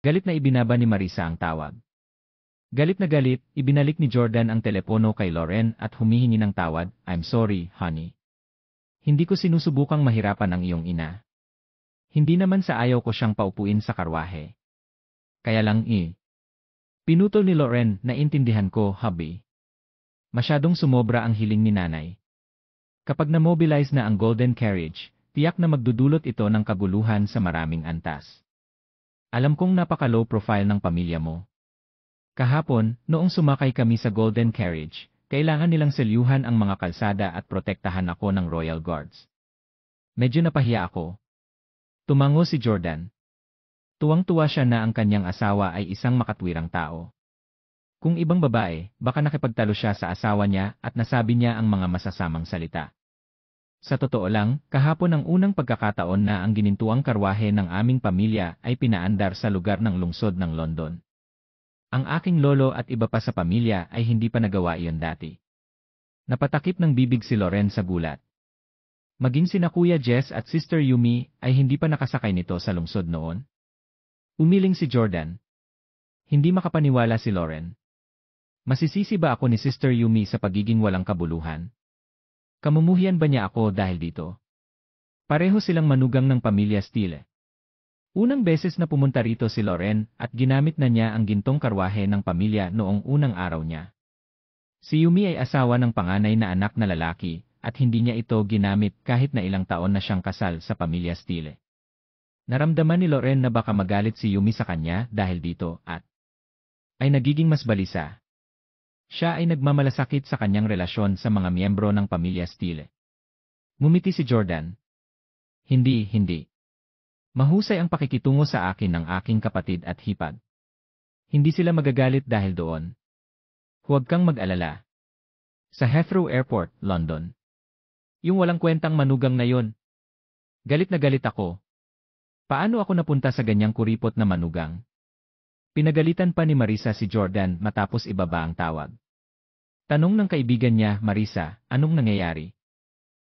Galit na ibinaba ni Marisa ang tawag. Galit na galit, ibinalik ni Jordan ang telepono kay Lauren at humihingi ng tawad. I'm sorry, honey. Hindi ko sinusubukang mahirapan ang iyong ina. Hindi naman sa ayaw ko siyang paupuin sa karwahe. Kaya lang Pinutol ni Lauren, naintindihan ko, hubby. Masyadong sumobra ang hiling ni nanay. Kapag na-mobilize na ang golden carriage, tiyak na magdudulot ito ng kaguluhan sa maraming antas. Alam kong napaka-low profile ng pamilya mo. Kahapon, noong sumakay kami sa golden carriage, kailangan nilang selyuhan ang mga kalsada at protektahan ako ng Royal Guards. Medyo napahiya ako. Tumango si Jordan. Tuwang-tuwa siya na ang kanyang asawa ay isang makatwirang tao. Kung ibang babae, baka nakipagtalo siya sa asawa niya at nasabi niya ang mga masasamang salita. Sa totoo lang, kahapon ang unang pagkakataon na ang ginintuang karwahe ng aming pamilya ay pinaandar sa lugar ng lungsod ng London. Ang aking lolo at iba pa sa pamilya ay hindi pa nagawa iyon dati. Napatakip ng bibig si Lauren sa gulat. Maging sina Kuya Jess at Sister Yumi ay hindi pa nakasakay nito sa lungsod noon. Umiling si Jordan. Hindi makapaniwala si Lauren. Masisisi ba ako ni Sister Yumi sa pagiging walang kabuluhan? Kamumuhian ba niya ako dahil dito? Pareho silang manugang ng pamilya Steele. Unang beses na pumunta rito si Lauren at ginamit na niya ang gintong karwahe ng pamilya noong unang araw niya. Si Yumi ay asawa ng panganay na anak na lalaki at hindi niya ito ginamit kahit na ilang taon na siyang kasal sa pamilya Steele. Naramdaman ni Lauren na baka magalit si Yumi sa kanya dahil dito at ay nagiging mas balisa. Siya ay nagmamalasakit sa kanyang relasyon sa mga miyembro ng pamilya Steele. Ngumiti si Jordan. Hindi. Mahusay ang pakikitungo sa akin ng aking kapatid at hipag. Hindi sila magagalit dahil doon. Huwag kang mag-alala. Sa Heathrow Airport, London. Yung walang kwentang manugang na yon. Galit na galit ako. Paano ako napunta sa ganyang kuripot na manugang? Pinagalitan pa ni Marisa si Jordan matapos ibaba ang tawag. Tanong ng kaibigan niya, Marisa, anong nangyayari?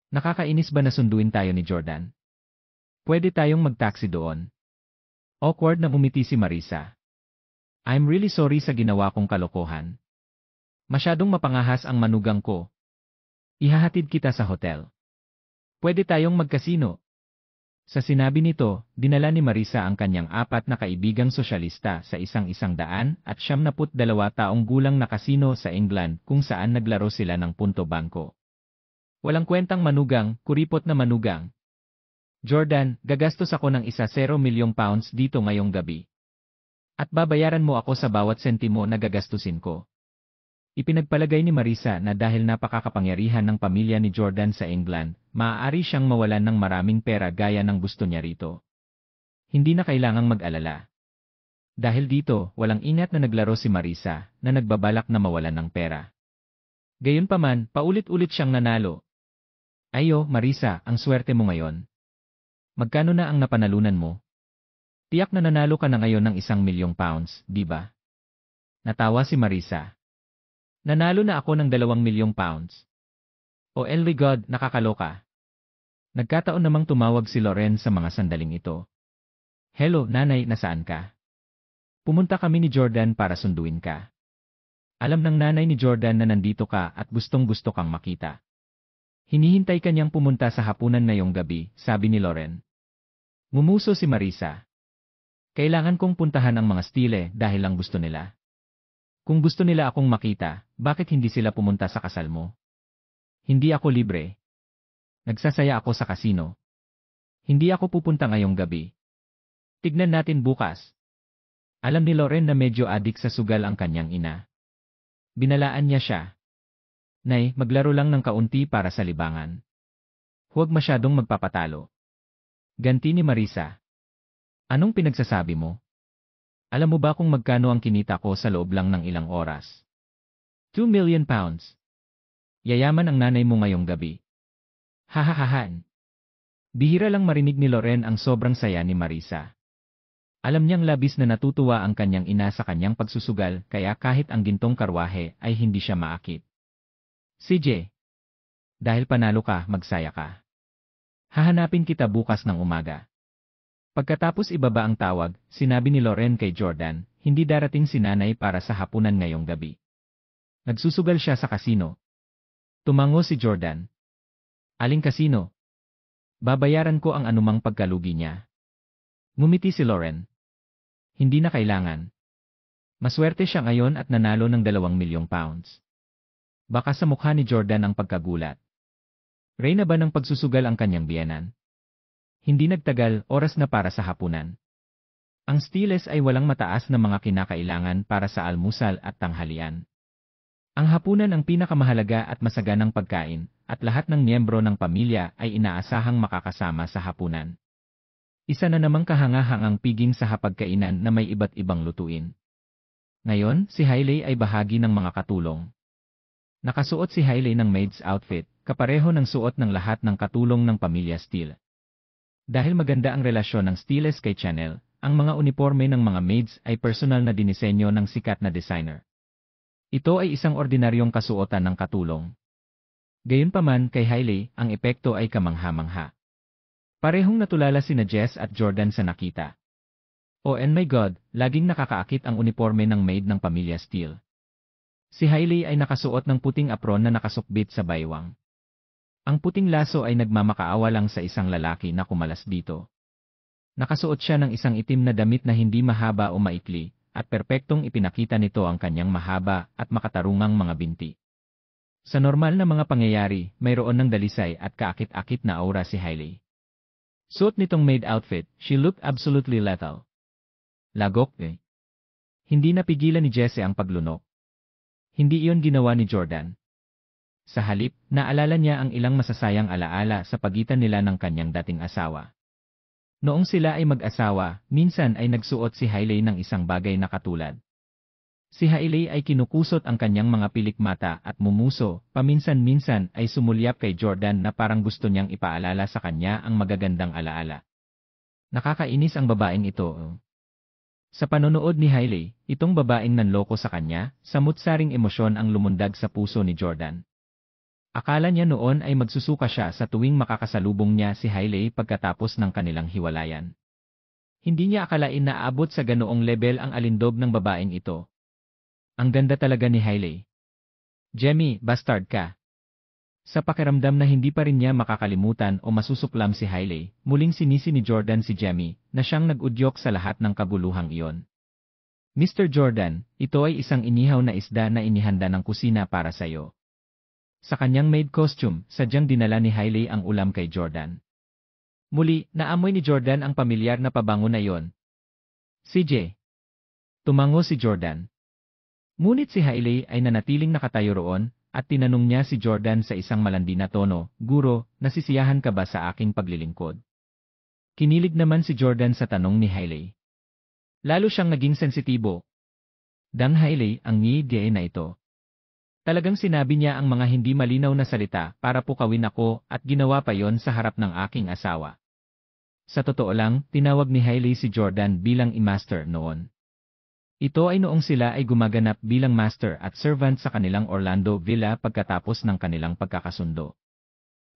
Nakakainis ba na sunduin tayo ni Jordan? Pwede tayong mag-taxi doon. Awkward na umiti si Marisa. I'm really sorry sa ginawa kong kalokohan. Masyadong mapangahas ang manugang ko. Ihahatid kita sa hotel. Pwede tayong magkasino. Sa sinabi nito, dinala ni Marisa ang kanyang 4 na kaibigang sosyalista sa 100 at 72 taong gulang na kasino sa England kung saan naglaro sila ng punto bangko. Walang kwentang manugang, kuripot na manugang. Jordan, gagastos ako ng ₱1 milyong dito ngayong gabi. At babayaran mo ako sa bawat sentimo na gagastusin ko. Ipinagpalagay ni Marisa na dahil napakakapangyarihan ng pamilya ni Jordan sa England, maaari siyang mawalan ng maraming pera gaya ng gusto niya rito. Hindi na kailangang mag-alala. Dahil dito, walang ingat na naglaro si Marisa na nagbabalak na mawalan ng pera. Gayunpaman, paulit-ulit siyang nanalo. Ayo, Marisa, ang swerte mo ngayon. Magkano na ang napanalunan mo? Tiyak na nanalo ka na ngayon ng ₱1 milyong, di ba? Natawa si Marisa. Nanalo na ako ng ₱2 milyong. Oh my God, nakakaloka. Nagkataon namang tumawag si Lauren sa mga sandaling ito. Hello, nanay, nasaan ka? Pumunta kami ni Jordan para sunduin ka. Alam ng nanay ni Jordan na nandito ka at gustong-gusto kang makita. Hinihintay kanyang pumunta sa hapunan ngayong gabi, sabi ni Lauren. Ngumuso si Marisa. Kailangan kong puntahan ang mga Steele dahil lang gusto nila. Kung gusto nila akong makita, bakit hindi sila pumunta sa kasal mo? Hindi ako libre. Nagsasaya ako sa kasino. Hindi ako pupunta ngayong gabi. Tignan natin bukas. Alam ni Lauren na medyo adik sa sugal ang kanyang ina. Binalaan niya siya. Nay, maglaro lang ng kaunti para sa libangan. Huwag masyadong magpapatalo. Ganti ni Marisa. Anong pinagsasabi mo? Alam mo ba kung magkano ang kinita ko sa loob lang ng ilang oras? ₱2 million. Yayaman ang nanay mo ngayong gabi. Hahahahan. Bihira lang marinig ni Lauren ang sobrang saya ni Marisa. Alam niyang labis na natutuwa ang kanyang ina sa kanyang pagsusugal kaya kahit ang gintong karwahe ay hindi siya maakit. CJ. Dahil panalo ka, magsaya ka. Hahanapin kita bukas ng umaga. Pagkatapos ibaba ang tawag, sinabi ni Loren kay Jordan, hindi darating si nanay para sa hapunan ngayong gabi. Nagsusugal siya sa kasino. Tumango si Jordan. Aling kasino? Babayaran ko ang anumang pagkalugi niya. Ngumiti si Loren. Hindi na kailangan. Maswerte siya ngayon at nanalo ng 2 milyong pounds. Baka sa mukha ni Jordan ang pagkagulat. Reyna ba ng pagsusugal ang kanyang biyenan? Hindi nagtagal, oras na para sa hapunan. Ang Steeles ay walang mataas na mga kinakailangan para sa almusal at tanghalian. Ang hapunan ang pinakamahalaga at masaganang pagkain, at lahat ng miyembro ng pamilya ay inaasahang makakasama sa hapunan. Isa na namang kahangahangang piging sa hapagkainan na may iba't ibang lutuin. Ngayon, si Hailey ay bahagi ng mga katulong. Nakasuot si Hailey ng maid's outfit, kapareho ng suot ng lahat ng katulong ng pamilya Steele. Dahil maganda ang relasyon ng Steeles kay Chanel, ang mga uniforme ng mga maids ay personal na dinisenyo ng sikat na designer. Ito ay isang ordinaryong kasuotan ng katulong. Gayunpaman kay Hailey, ang epekto ay kamangha-mangha. Parehong natulala sina Jess at Jordan sa nakita. Oh and my God, laging nakakaakit ang uniforme ng maid ng pamilya Steele. Si Hailey ay nakasuot ng puting apron na nakasukbit sa baywang. Ang puting laso ay nagmamakaawa lang sa isang lalaki na kumalas dito. Nakasuot siya ng isang itim na damit na hindi mahaba o maikli, at perpektong ipinakita nito ang kanyang mahaba at makatarungang mga binti. Sa normal na mga pangyayari, mayroon ng dalisay at kaakit-akit na aura si Hailey. Suot nitong maid outfit, she looked absolutely lethal. Lagok eh. Hindi napigilan ni Jesse ang paglunok. Hindi iyon ginawa ni Jordan. Sa halip, naalala niya ang ilang masasayang alaala sa pagitan nila ng kanyang dating asawa. Noong sila ay mag-asawa, minsan ay nagsuot si Hailey ng isang bagay na katulad. Si Hailey ay kinukusot ang kanyang mga pilik mata at mumuso, paminsan-minsan ay sumulyap kay Jordan na parang gusto niyang ipaalala sa kanya ang magagandang alaala. Nakakainis ang babaeng ito. Sa panonood ni Hailey, itong babaeng nanloko sa kanya, samut-saring emosyon ang lumundag sa puso ni Jordan. Akala niya noon ay magsusuka siya sa tuwing makakasalubong niya si Hailey pagkatapos ng kanilang hiwalayan. Hindi niya akalain na aabot sa ganoong level ang alindog ng babaeng ito. Ang ganda talaga ni Hailey. Jemmy, bastard ka. Sa pakiramdam na hindi pa rin niya makakalimutan o masusuklam si Hailey, muling sinisi ni Jordan si Jemmy, na siyang nag-udyok sa lahat ng kaguluhang iyon. Mr. Jordan, ito ay isang inihaw na isda na inihanda ng kusina para sayo. Sa kanyang maid costume, sadyang dinala ni Hailey ang ulam kay Jordan. Muli, naamoy ni Jordan ang pamilyar na pabango na iyon. CJ. Tumango si Jordan. Ngunit si Hailey ay nanatiling nakatayo roon, at tinanong niya si Jordan sa isang malandi na tono, Guro, nasisiyahan ka ba sa aking paglilingkod? Kinilig naman si Jordan sa tanong ni Hailey. Lalo siyang naging sensitibo. Dang Hailey, ang ngide na ito. Talagang sinabi niya ang mga hindi malinaw na salita para pukawin ako at ginawa pa yon sa harap ng aking asawa. Sa totoo lang, tinawag ni Hailey si Jordan bilang i-master noon. Ito ay noong sila ay gumaganap bilang master at servant sa kanilang Orlando Villa pagkatapos ng kanilang pagkakasundo.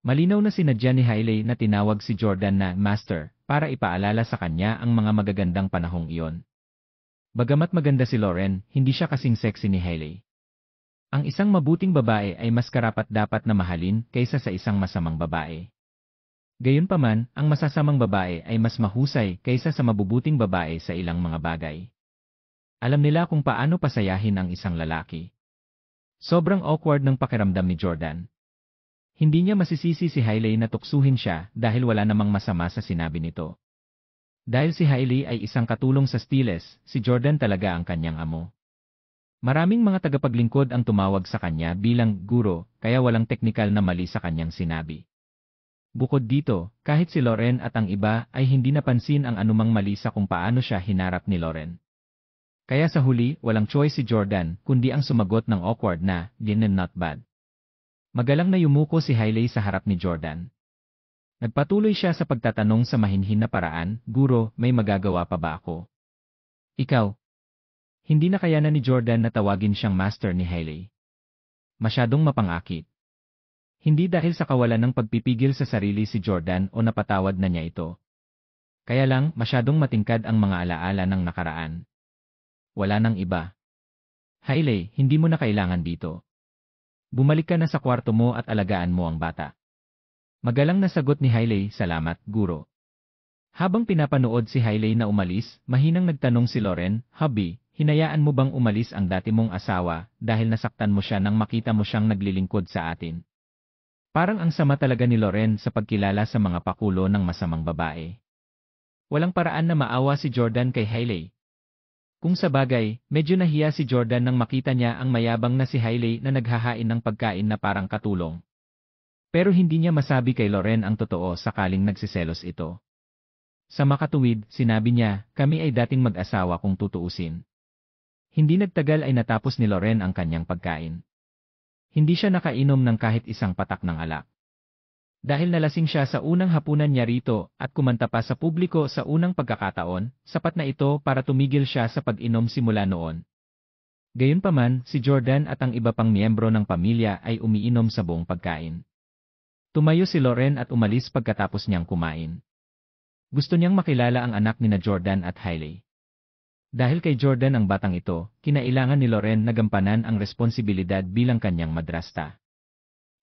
Malinaw na sinadya ni Hailey na tinawag si Jordan na master para ipaalala sa kanya ang mga magagandang panahong iyon. Bagamat maganda si Loren, hindi siya kasing sexy ni Hailey. Ang isang mabuting babae ay mas karapat-dapat na mahalin kaysa sa isang masamang babae. Gayunpaman, ang masasamang babae ay mas mahusay kaysa sa mabubuting babae sa ilang mga bagay. Alam nila kung paano pasayahin ang isang lalaki. Sobrang awkward ng pakiramdam ni Jordan. Hindi niya masisisi si Hailey na tuksuhin siya dahil wala namang masama sa sinabi nito. Dahil si Hailey ay isang katulong sa Steeles, si Jordan talaga ang kanyang amo. Maraming mga tagapaglingkod ang tumawag sa kanya bilang guro, kaya walang teknikal na mali sa kanyang sinabi. Bukod dito, kahit si Loren at ang iba ay hindi napansin ang anumang mali sa kung paano siya hinarap ni Loren. Kaya sa huli, walang choice si Jordan, kundi ang sumagot ng awkward na, not bad. Magalang na yumuko si Hailey sa harap ni Jordan. Nagpatuloy siya sa pagtatanong sa mahinhin na paraan, Guro, may magagawa pa ba ako? Ikaw. Hindi na kayanan ni Jordan na tawagin siyang master ni Hailey. Masyadong mapangakit. Hindi dahil sa kawalan ng pagpipigil sa sarili si Jordan o napatawad na niya ito. Kaya lang, masyadong matingkad ang mga alaala ng nakaraan. Wala nang iba. Hailey, hindi mo na kailangan dito. Bumalik ka na sa kwarto mo at alagaan mo ang bata. Magalang na sagot ni Hailey, salamat, guro. Habang pinapanood si Hailey na umalis, mahinang nagtanong si Loren, hubby, hinayaan mo bang umalis ang dati mong asawa dahil nasaktan mo siya nang makita mo siyang naglilingkod sa atin? Parang ang sama talaga ni Loren sa pagkilala sa mga pakulo ng masamang babae. Walang paraan na maawa si Jordan kay Hailey. Kung sa bagay, medyo nahiya si Jordan nang makita niya ang mayabang na si Hailey na naghahain ng pagkain na parang katulong. Pero hindi niya masabi kay Loren ang totoo sakaling nagsiselos ito. Sa makatuwid, sinabi niya, kami ay dating mag-asawa kung tutuusin. Hindi nagtagal ay natapos ni Loren ang kanyang pagkain. Hindi siya nakainom ng kahit isang patak ng alak. Dahil nalasing siya sa unang hapunan niya rito at kumanta pa sa publiko sa unang pagkakataon, sapat na ito para tumigil siya sa pag-inom simula noon. Gayunpaman, si Jordan at ang iba pang miyembro ng pamilya ay umiinom sa buong pagkain. Tumayo si Loren at umalis pagkatapos niyang kumain. Gusto niyang makilala ang anak ni Jordan at Hailey. Dahil kay Jordan ang batang ito, kinailangan ni Loren na gampanan ang responsibilidad bilang kanyang madrasta.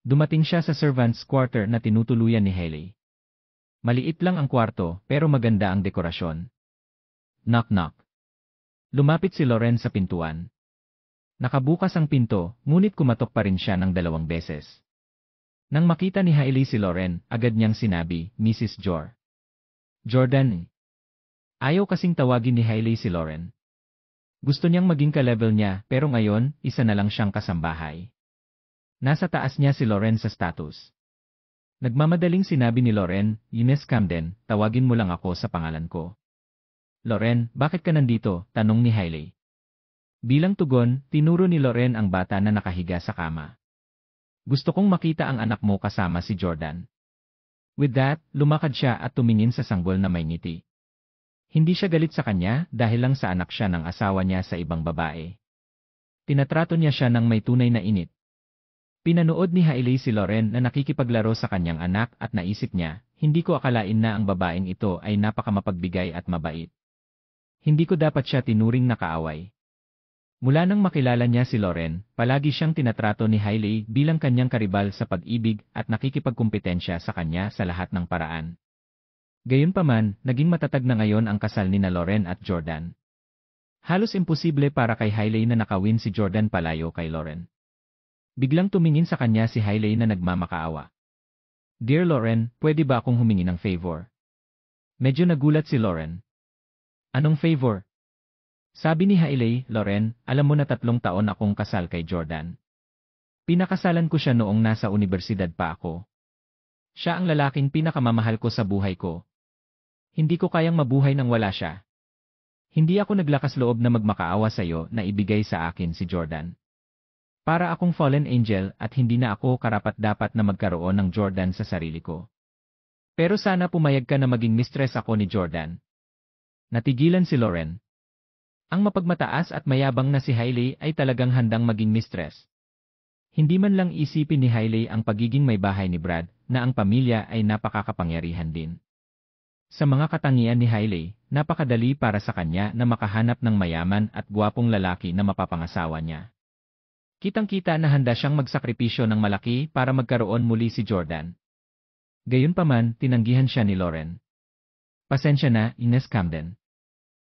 Dumating siya sa servants' quarter na tinutuluyan ni Hailey. Maliit lang ang kwarto pero maganda ang dekorasyon. Knock knock. Lumapit si Loren sa pintuan. Nakabukas ang pinto, ngunit kumatok pa rin siya ng 2 beses. Nang makita ni Hailey si Loren, agad niyang sinabi, Mrs. Jordan. Ayaw kasing tawagin ni Hailey si Loren. Gusto niyang maging ka-level niya pero ngayon, isa na lang siyang kasambahay. Nasa taas niya si Loren sa status. Nagmamadaling sinabi ni Loren, Ines Camden, tawagin mo lang ako sa pangalan ko. Loren, bakit ka nandito? Tanong ni Hailey. Bilang tugon, tinuro ni Loren ang bata na nakahiga sa kama. Gusto kong makita ang anak mo kasama si Jordan. With that, lumakad siya at tumingin sa sanggol na may ngiti. Hindi siya galit sa kanya dahil lang sa anak siya ng asawa niya sa ibang babae. Tinatrato niya siya ng may tunay na init. Pinanood ni Hailey si Loren na nakikipaglaro sa kanyang anak at naisip niya, hindi ko akalain na ang babaeng ito ay napakamapagbigay at mabait. Hindi ko dapat siya tinuring na kaaway. Mula nang makilala niya si Loren, palagi siyang tinatrato ni Hailey bilang kanyang karibal sa pag-ibig at nakikipagkumpetensya sa kanya sa lahat ng paraan. Gayunpaman, naging matatag na ngayon ang kasal ni na Loren at Jordan. Halos imposible para kay Hailey na nakawin si Jordan palayo kay Loren. Biglang tumingin sa kanya si Hailey na nagmamakaawa. Dear Loren, pwede ba akong humingi ng favor? Medyo nagulat si Loren. Anong favor? Sabi ni Hailey, Loren, alam mo na 3 taon akong kasal kay Jordan. Pinakasalan ko siya noong nasa universidad pa ako. Siya ang lalaking pinakamamahal ko sa buhay ko. Hindi ko kayang mabuhay nang wala siya. Hindi ako naglakas loob na magmakaawa sa iyo na ibigay sa akin si Jordan. Para akong fallen angel at hindi na ako karapat-dapat na magkaroon ng Jordan sa sarili ko. Pero sana pumayag ka na maging mistress ako ni Jordan. Natigilan si Loren. Ang mapagmataas at mayabang na si Hailey ay talagang handang maging mistress. Hindi man lang isipin ni Hailey ang pagiging may bahay ni Brad, na ang pamilya ay napakakapangyarihan din. Sa mga katangian ni Hailey, napakadali para sa kanya na makahanap ng mayaman at gwapong lalaki na mapapangasawa niya. Kitang-kita na handa siyang magsakripisyo ng malaki para magkaroon muli si Jordan. Gayunpaman, tinanggihan siya ni Loren. Pasensya na, Ines Camden.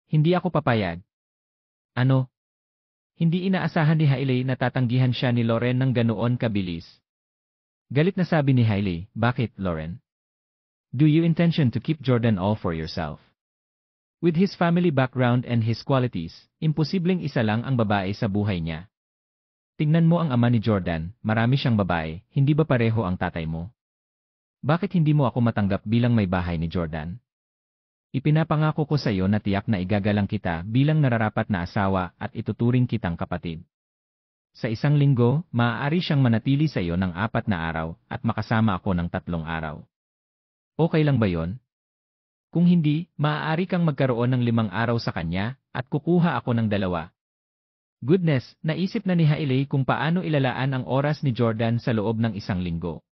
Hindi ako papayag. Ano? Hindi inaasahan ni Hailey na tatanggihan siya ni Loren ng ganoon kabilis. Galit na sabi ni Hailey, bakit, Loren? Do you intention to keep Jordan all for yourself? With his family background and his qualities, imposibleng isa lang ang babae sa buhay niya. Tingnan mo ang ama ni Jordan, marami siyang babae, hindi ba pareho ang tatay mo? Bakit hindi mo ako matanggap bilang may bahay ni Jordan? Ipinapangako ko sa iyo na tiyak na igagalang kita bilang nararapat na asawa at ituturing kitang kapatid. Sa 1 linggo, maaari siyang manatili sa iyo ng 4 na araw at makasama ako ng 3 araw. Okay lang ba yon? Kung hindi, maaari kang magkaroon ng 5 araw sa kanya at kukuha ako ng 2. Goodness, naisip na ni Hailey kung paano ilalaan ang oras ni Jordan sa loob ng 1 linggo.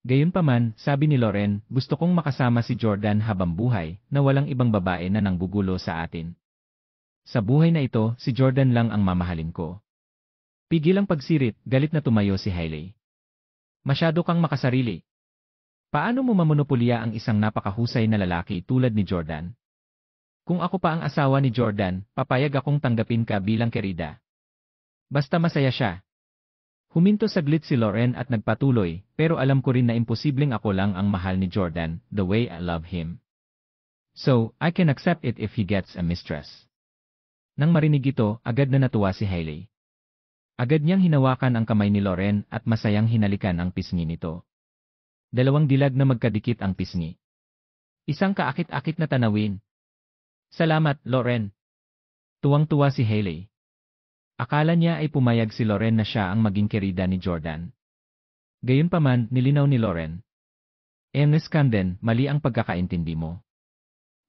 Gayunpaman, sabi ni Loren, gusto kong makasama si Jordan habang buhay, na walang ibang babae na nanggugulo sa atin. Sa buhay na ito, si Jordan lang ang mamahalin ko. Pigil ang pagsirit, galit na tumayo si Hailey. Masyado kang makasarili. Paano mo mamonopolya ang isang napakahusay na lalaki tulad ni Jordan? Kung ako pa ang asawa ni Jordan, papayag akong tanggapin ka bilang kerida. Basta masaya siya. Huminto saglit si Loren at nagpatuloy, pero alam ko rin na imposibleng ako lang ang mahal ni Jordan, the way I love him. So, I can accept it if he gets a mistress. Nang marinig ito, agad na natuwa si Hailey. Agad niyang hinawakan ang kamay ni Loren at masayang hinalikan ang pisngi nito. Dalawang dilag na magkadikit ang pisngi. Isang kaakit-akit na tanawin. Salamat, Loren. Tuwang-tuwa si Hailey. Akala niya ay pumayag si Loren na siya ang maging kerida ni Jordan. Gayunpaman, nilinaw ni Loren. Ernest Camden, mali ang pagkakaintindi mo.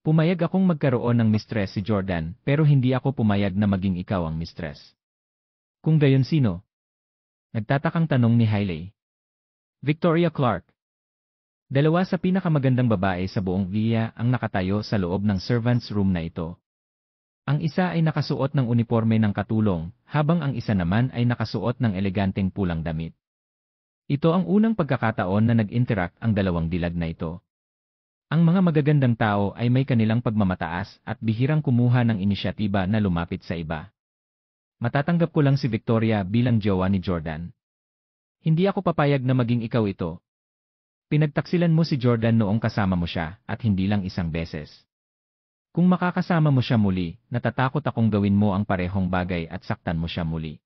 Pumayag akong magkaroon ng mistress si Jordan, pero hindi ako pumayag na maging ikaw ang mistress. Kung gayon sino? Nagtatakang tanong ni Hailey. Victoria Clark. Dalawa sa pinakamagandang babae sa buong Villa ang nakatayo sa loob ng servants' room na ito. Ang isa ay nakasuot ng uniforme ng katulong, habang ang isa naman ay nakasuot ng eleganteng pulang damit. Ito ang unang pagkakataon na nag-interact ang dalawang dilag na ito. Ang mga magagandang tao ay may kanilang pagmamataas at bihirang kumuha ng inisyatiba na lumapit sa iba. Matatanggap ko lang si Victoria bilang jowa ni Jordan. Hindi ako papayag na maging ikaw ito. Pinagtaksilan mo si Jordan noong kasama mo siya at hindi lang isang beses. Kung makakasama mo siya muli, natatakot akong gawin mo ang parehong bagay at saktan mo siya muli.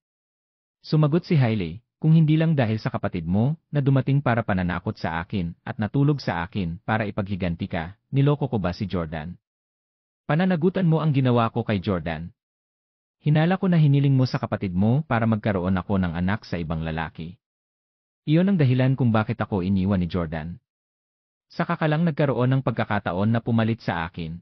Sumagot si Hailey, kung hindi lang dahil sa kapatid mo na dumating para pananakot sa akin at natulog sa akin para ipaghiganti ka, niloko ko ba si Jordan? Pananagutan mo ang ginawa ko kay Jordan. Hinala ko na hiniling mo sa kapatid mo para magkaroon ako ng anak sa ibang lalaki. Iyon ang dahilan kung bakit ako iniwan ni Jordan. Saka ka lang nagkaroon ng pagkakataon na pumalit sa akin.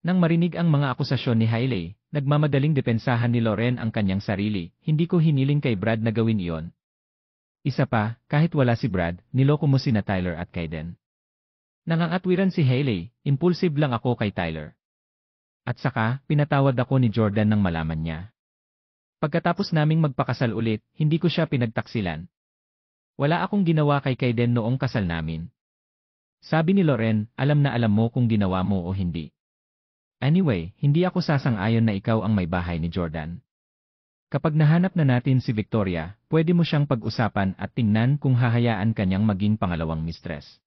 Nang marinig ang mga akusasyon ni Hailey, nagmamadaling depensahan ni Loren ang kanyang sarili, hindi ko hiniling kay Brad na gawin iyon. Isa pa, kahit wala si Brad, niloko mo sina Tyler at Kaiden. Nangangatwiran si Hailey, impulsive lang ako kay Tyler. At saka, pinatawad ako ni Jordan nang malaman niya. Pagkatapos naming magpakasal ulit, hindi ko siya pinagtaksilan. Wala akong ginawa kay Kaiden noong kasal namin. Sabi ni Loren, alam na alam mo kung ginawa mo o hindi. Anyway, hindi ako sasang-ayon na ikaw ang may bahay ni Jordan. Kapag nahanap na natin si Victoria, pwede mo siyang pag-usapan at tingnan kung hahayaan kanyang maging pangalawang mistress.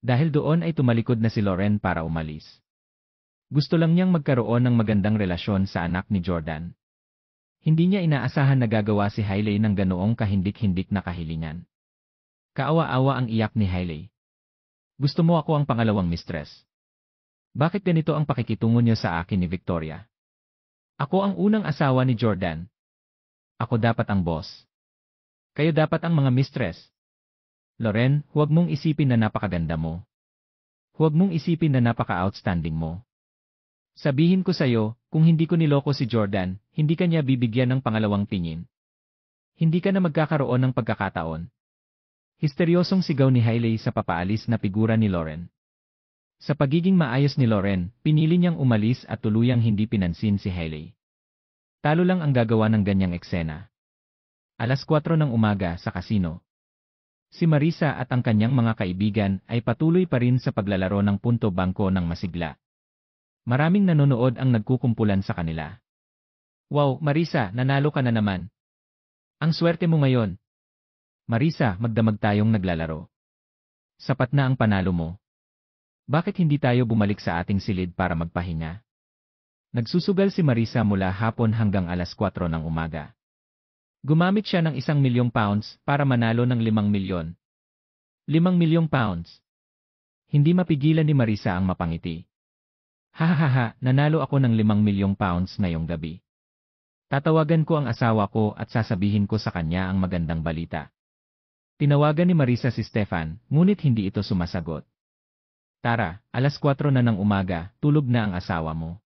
Dahil doon ay tumalikod na si Loren para umalis. Gusto lang niyang magkaroon ng magandang relasyon sa anak ni Jordan. Hindi niya inaasahan na gagawa si Hailey ng ganoong kahindik-hindik na kahilingan. Kaawa-awa ang iyak ni Hailey. Gusto mo ako ang pangalawang mistress. Bakit ganito ang pakikitungo niyo sa akin ni Victoria? Ako ang unang asawa ni Jordan. Ako dapat ang boss. Kayo dapat ang mga mistress. Loren, huwag mong isipin na napakaganda mo. Huwag mong isipin na napaka-outstanding mo. Sabihin ko sa'yo, kung hindi ko niloko si Jordan, hindi ka niya bibigyan ng pangalawang tingin. Hindi ka na magkakaroon ng pagkakataon. Histeryosong sigaw ni Hailey sa papaalis na figura ni Loren. Sa pagiging maayos ni Loren, pinili niyang umalis at tuluyang hindi pinansin si Hailey. Talo lang ang gagawa ng ganyang eksena. 4:00 ng umaga sa kasino. Si Marisa at ang kanyang mga kaibigan ay patuloy pa rin sa paglalaro ng punto-bangko ng masigla. Maraming nanonood ang nagkukumpulan sa kanila. Wow, Marisa, nanalo ka na naman. Ang swerte mo ngayon. Marisa, magdamag tayong naglalaro. Sapat na ang panalo mo. Bakit hindi tayo bumalik sa ating silid para magpahinga? Nagsusugal si Marisa mula hapon hanggang 4:00 ng umaga. Gumamit siya ng £1,000,000 para manalo ng 5 milyon. 5 milyong pounds. Hindi mapigilan ni Marisa ang mapangiti. Hahaha, nanalo ako ng 5 milyong pounds ngayong gabi. Tatawagan ko ang asawa ko at sasabihin ko sa kanya ang magandang balita. Tinawagan ni Marisa si Stefan, ngunit hindi ito sumasagot. Tara, 4:00 na ng umaga, tulog na ang asawa mo.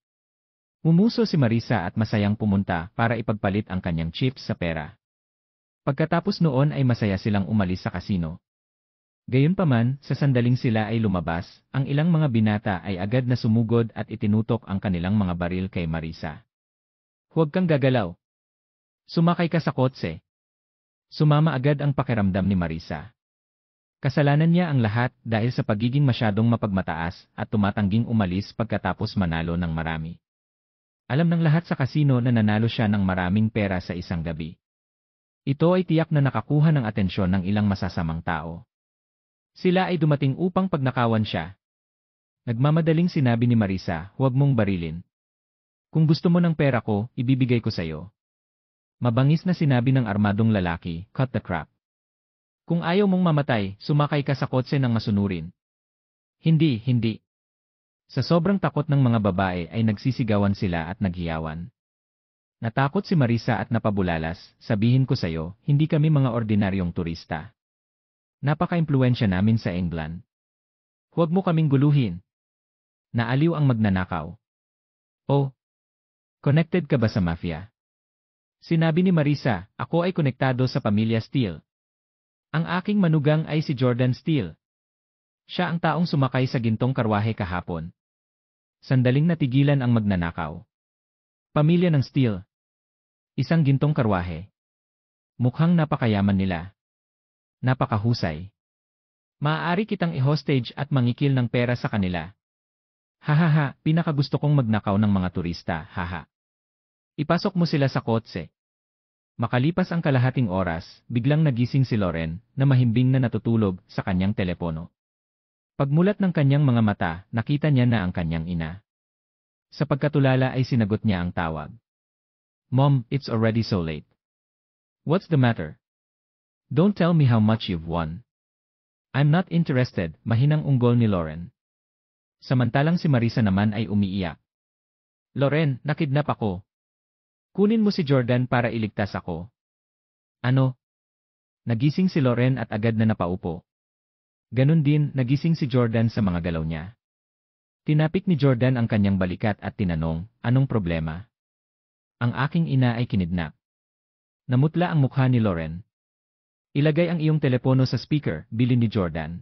Umuso si Marisa at masayang pumunta para ipagpalit ang kanyang chips sa pera. Pagkatapos noon ay masaya silang umalis sa kasino. Gayunpaman, sa sandaling sila ay lumabas, ang ilang mga binata ay agad na sumugod at itinutok ang kanilang mga baril kay Marisa. Huwag kang gagalaw. Sumakay ka sa kotse. Sumama agad ang pakiramdam ni Marisa. Kasalanan niya ang lahat dahil sa pagiging masyadong mapagmataas at tumatangging umalis pagkatapos manalo ng marami. Alam ng lahat sa kasino na nanalo siya ng maraming pera sa isang gabi. Ito ay tiyak na nakakuha ng atensyon ng ilang masasamang tao. Sila ay dumating upang pagnakawan siya. Nagmamadaling sinabi ni Marisa, huwag mong barilin. Kung gusto mo ng pera ko, ibibigay ko sayo. Mabangis na sinabi ng armadong lalaki, cut the crap. Kung ayaw mong mamatay, sumakay ka sa kotse ng masunurin. Hindi, hindi. Sa sobrang takot ng mga babae ay nagsisigawan sila at naghiyawan. Natakot si Marisa at napabulalas, sabihin ko sayo, hindi kami mga ordinaryong turista. Napaka-impluwensya namin sa England. Huwag mo kaming guluhin. Naaliw ang magnanakaw. Oh, connected ka ba sa mafia? Sinabi ni Marisa, ako ay konektado sa pamilya Steele. Ang aking manugang ay si Jordan Steele. Siya ang taong sumakay sa gintong karwahe kahapon. Sandaling natigilan ang magnanakaw. Pamilya ng Steele. Isang gintong karwahe. Mukhang napakayaman nila. Napakahusay. Maaari kitang i-hostage at mangikil ng pera sa kanila. Hahaha, pinakagusto kong magnakaw ng mga turista, haha. Ipasok mo sila sa kotse. Makalipas ang kalahating oras, biglang nagising si Loren, na mahimbing na natutulog sa kanyang telepono. Pagmulat ng kanyang mga mata, nakita niya na ang kanyang ina. Sa pagkatulala ay sinagot niya ang tawag. Mom, it's already so late. What's the matter? Don't tell me how much you've won. I'm not interested, mahinang unggol ni Loren. Samantalang si Marisa naman ay umiiyak. Loren, nakidnap ako. Kunin mo si Jordan para iligtas ako. Ano? Nagising si Loren at agad na napaupo. Ganon din, nagising si Jordan sa mga galaw niya. Tinapik ni Jordan ang kanyang balikat at tinanong, anong problema? Ang aking ina ay kinidnap. Namutla ang mukha ni Loren. Ilagay ang iyong telepono sa speaker, bilin ni Jordan.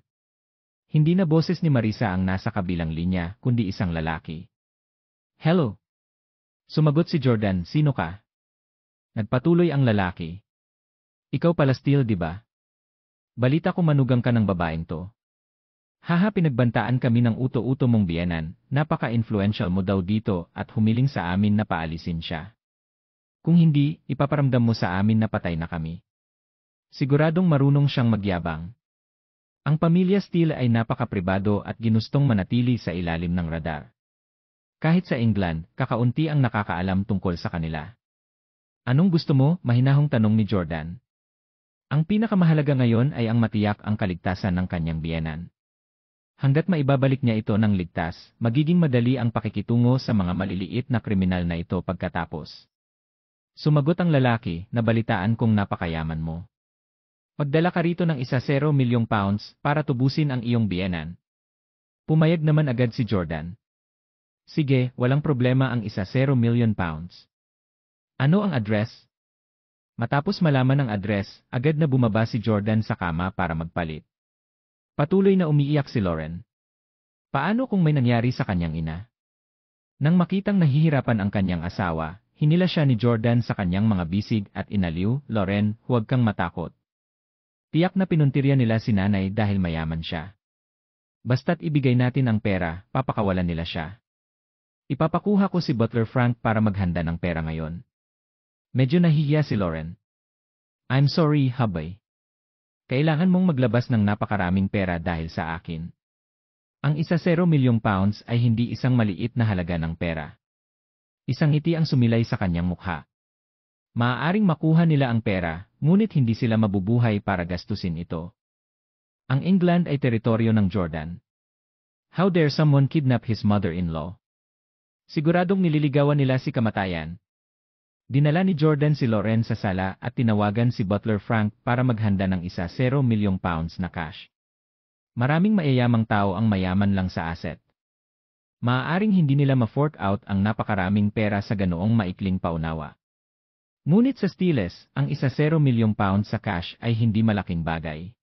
Hindi na boses ni Marisa ang nasa kabilang linya, kundi isang lalaki. Hello? Sumagot si Jordan, sino ka? Nagpatuloy ang lalaki. Ikaw pala Steele, di ba? Balita ko manugang ka ng babaeng to. Haha, pinagbantaan kami ng uto-uto mong biyenan, napaka-influential mo daw dito at humiling sa amin na paalisin siya. Kung hindi, ipaparamdam mo sa amin na patay na kami. Siguradong marunong siyang magyabang. Ang pamilya Steele ay napaka-pribado at ginustong manatili sa ilalim ng radar. Kahit sa England, kakaunti ang nakakaalam tungkol sa kanila. Anong gusto mo? Mahinahong tanong ni Jordan. Ang pinakamahalaga ngayon ay ang matiyak ang kaligtasan ng kanyang biyenan. Hanggat maibabalik niya ito ng ligtas, magiging madali ang pakikitungo sa mga maliliit na kriminal na ito pagkatapos. Sumagot ang lalaki, nabalitaan kong napakayaman mo. Magdala ka rito ng ₱1 milyong para tubusin ang iyong biyenan. Pumayag naman agad si Jordan. Sige, walang problema ang ₱1 million. Ano ang address? Matapos malaman ang address, agad na bumaba si Jordan sa kama para magpalit. Patuloy na umiiyak si Loren. Paano kung may nangyari sa kanyang ina? Nang makitang nahihirapan ang kanyang asawa, hinila siya ni Jordan sa kanyang mga bisig at inaliw, Loren, huwag kang matakot. Tiyak na pinuntirya nila si nanay dahil mayaman siya. Basta't ibigay natin ang pera, papakawalan nila siya. Ipapakuha ko si Butler Frank para maghanda ng pera ngayon. Medyo nahihiya si Loren. I'm sorry, habay. Kailangan mong maglabas ng napakaraming pera dahil sa akin. Ang ₱1 milyong ay hindi isang maliit na halaga ng pera. Isang ngiti ang sumilay sa kanyang mukha. Maaaring makuha nila ang pera, ngunit hindi sila mabubuhay para gastusin ito. Ang England ay teritoryo ng Jordan. How dare someone kidnap his mother-in-law? Siguradong nililigawan nila si kamatayan. Dinala ni Jordan si Loren sa sala at tinawagan si Butler Frank para maghanda ng ₱1 milyong na cash. Maraming mayayamang tao ang mayaman lang sa asset. Maaaring hindi nila ma-fork out ang napakaraming pera sa ganoong maikling paunawa. Ngunit sa Steeles, ang ₱1 milyong sa cash ay hindi malaking bagay.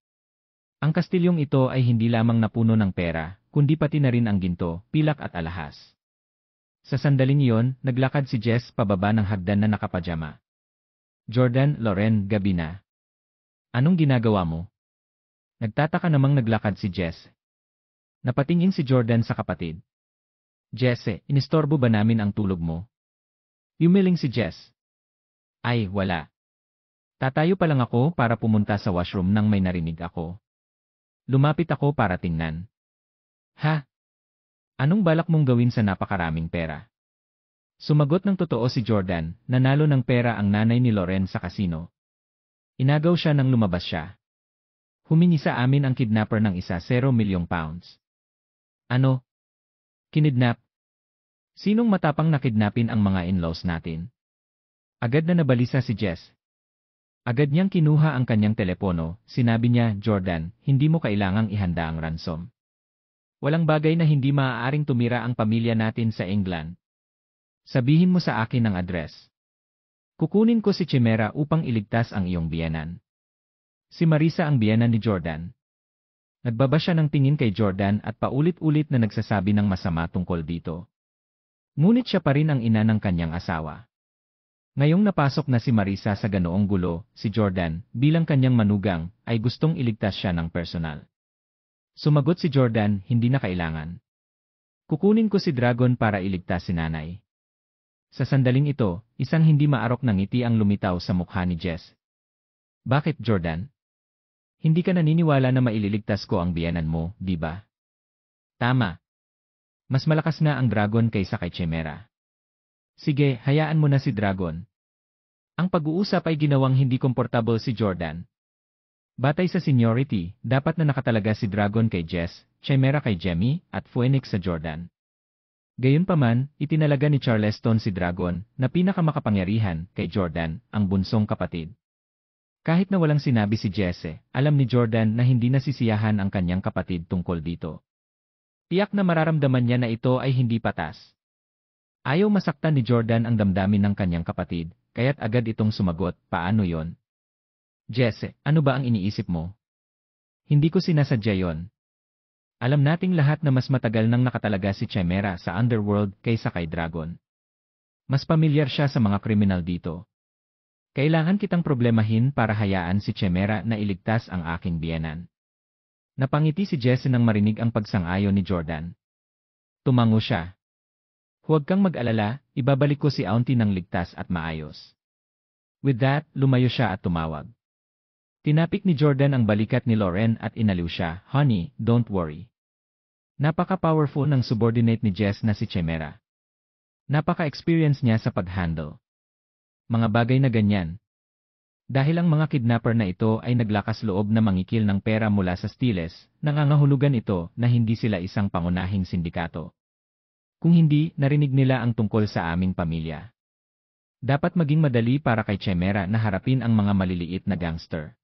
Ang kastilyong ito ay hindi lamang napuno ng pera, kundi pati na rin ang ginto, pilak at alahas. Sa sandaling iyon, naglakad si Jess pababa ng hagdan na nakapajama. Jordan, Loren, gabi na. Anong ginagawa mo? Nagtataka namang naglakad si Jess. Napatingin si Jordan sa kapatid. Jesse, inistorbo ba namin ang tulog mo? Yumiling si Jess. Ay, wala. Tatayo pa lang ako para pumunta sa washroom nang may narinig ako. Lumapit ako para tingnan. Ha? Anong balak mong gawin sa napakaraming pera? Sumagot ng totoo si Jordan, nanalo ng pera ang nanay ni Loren sa kasino. Inagaw siya nang lumabas siya. Humingi sa amin ang kidnapper ng ₱1 milyong. Ano? Kinidnap? Sinong matapang na kidnapin ang mga in-laws natin? Agad na nabalisa si Jess. Agad niyang kinuha ang kanyang telepono, sinabi niya, Jordan, hindi mo kailangang ihanda ang ransom. Walang bagay na hindi maaaring tumira ang pamilya natin sa England. Sabihin mo sa akin ang address. Kukunin ko si Chimera upang iligtas ang iyong biyenan. Si Marisa ang biyenan ni Jordan. Nagbaba siya ng tingin kay Jordan at paulit-ulit na nagsasabi ng masama tungkol dito. Ngunit siya pa rin ang ina ng kanyang asawa. Ngayong napasok na si Marisa sa ganoong gulo, si Jordan, bilang kanyang manugang, ay gustong iligtas siya ng personal. Sumagot si Jordan, hindi na kailangan. Kukunin ko si Dragon para iligtas si nanay. Sa sandaling ito, isang hindi maarok na ngiti ang lumitaw sa mukha ni Jess. Bakit, Jordan? Hindi ka naniniwala na maililigtas ko ang biyenan mo, di ba? Tama. Mas malakas nga ang Dragon kaysa kay Chimera. Sige, hayaan mo na si Dragon. Ang pag-uusap ay ginawang hindi komportable si Jordan. Batay sa seniority, dapat na nakatalaga si Dragon kay Jess, Chimera kay Jemmy, at Phoenix sa Jordan. Gayunpaman, itinalaga ni Charleston si Dragon, na pinakamakapangyarihan, kay Jordan, ang bunsong kapatid. Kahit na walang sinabi si Jesse, alam ni Jordan na hindi nasisiyahan ang kanyang kapatid tungkol dito. Tiyak na mararamdaman niya na ito ay hindi patas. Ayaw masaktan ni Jordan ang damdamin ng kanyang kapatid, kaya't agad itong sumagot, paano yon? Jesse, ano ba ang iniisip mo? Hindi ko sinasadya yon. Alam nating lahat na mas matagal nang nakatalaga si Chimera sa underworld kaysa kay Dragon. Mas pamilyar siya sa mga kriminal dito. Kailangan kitang problemahin para hayaan si Chimera na iligtas ang aking biyenan. Napangiti si Jesse nang marinig ang pagsang-ayon ni Jordan. Tumango siya. Huwag kang mag-alala, ibabalik ko si Auntie ng ligtas at maayos. With that, lumayo siya at tumawag. Tinapik ni Jordan ang balikat ni Loren at inaliw siya, Honey, don't worry. Napaka-powerful ng subordinate ni Jess na si Chimera. Napaka-experience niya sa pag-handle. Mga bagay na ganyan. Dahil ang mga kidnapper na ito ay naglakas loob na mangikil ng pera mula sa Stiles, nangangahulugan ito na hindi sila isang pangunahing sindikato. Kung hindi, narinig nila ang tungkol sa aming pamilya. Dapat maging madali para kay Chimera na harapin ang mga maliliit na gangster.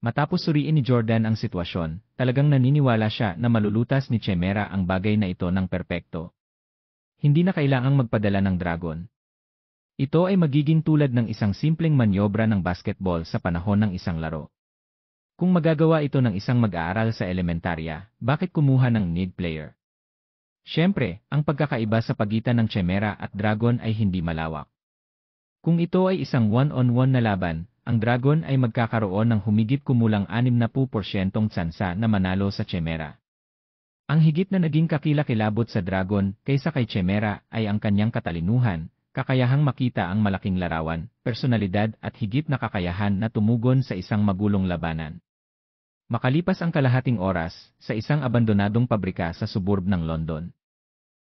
Matapos suriin ni Jordan ang sitwasyon, talagang naniniwala siya na malulutas ni Chimera ang bagay na ito ng perpekto. Hindi na kailangang magpadala ng Dragon. Ito ay magiging tulad ng isang simpleng manyobra ng basketball sa panahon ng isang laro. Kung magagawa ito ng isang mag-aaral sa elementarya, bakit kumuha ng need player? Siyempre, ang pagkakaiba sa pagitan ng Chimera at Dragon ay hindi malawak. Kung ito ay isang one-on-one na laban, ang Dragon ay magkakaroon ng humigit kumulang 60% tsansa na manalo sa Chimera. Ang higit na naging kakilakilabot sa Dragon kaysa kay Chimera ay ang kanyang katalinuhan, kakayahang makita ang malaking larawan, personalidad at higit na kakayahan na tumugon sa isang magulong labanan. Makalipas ang kalahating oras, sa isang abandonadong pabrika sa suburb ng London.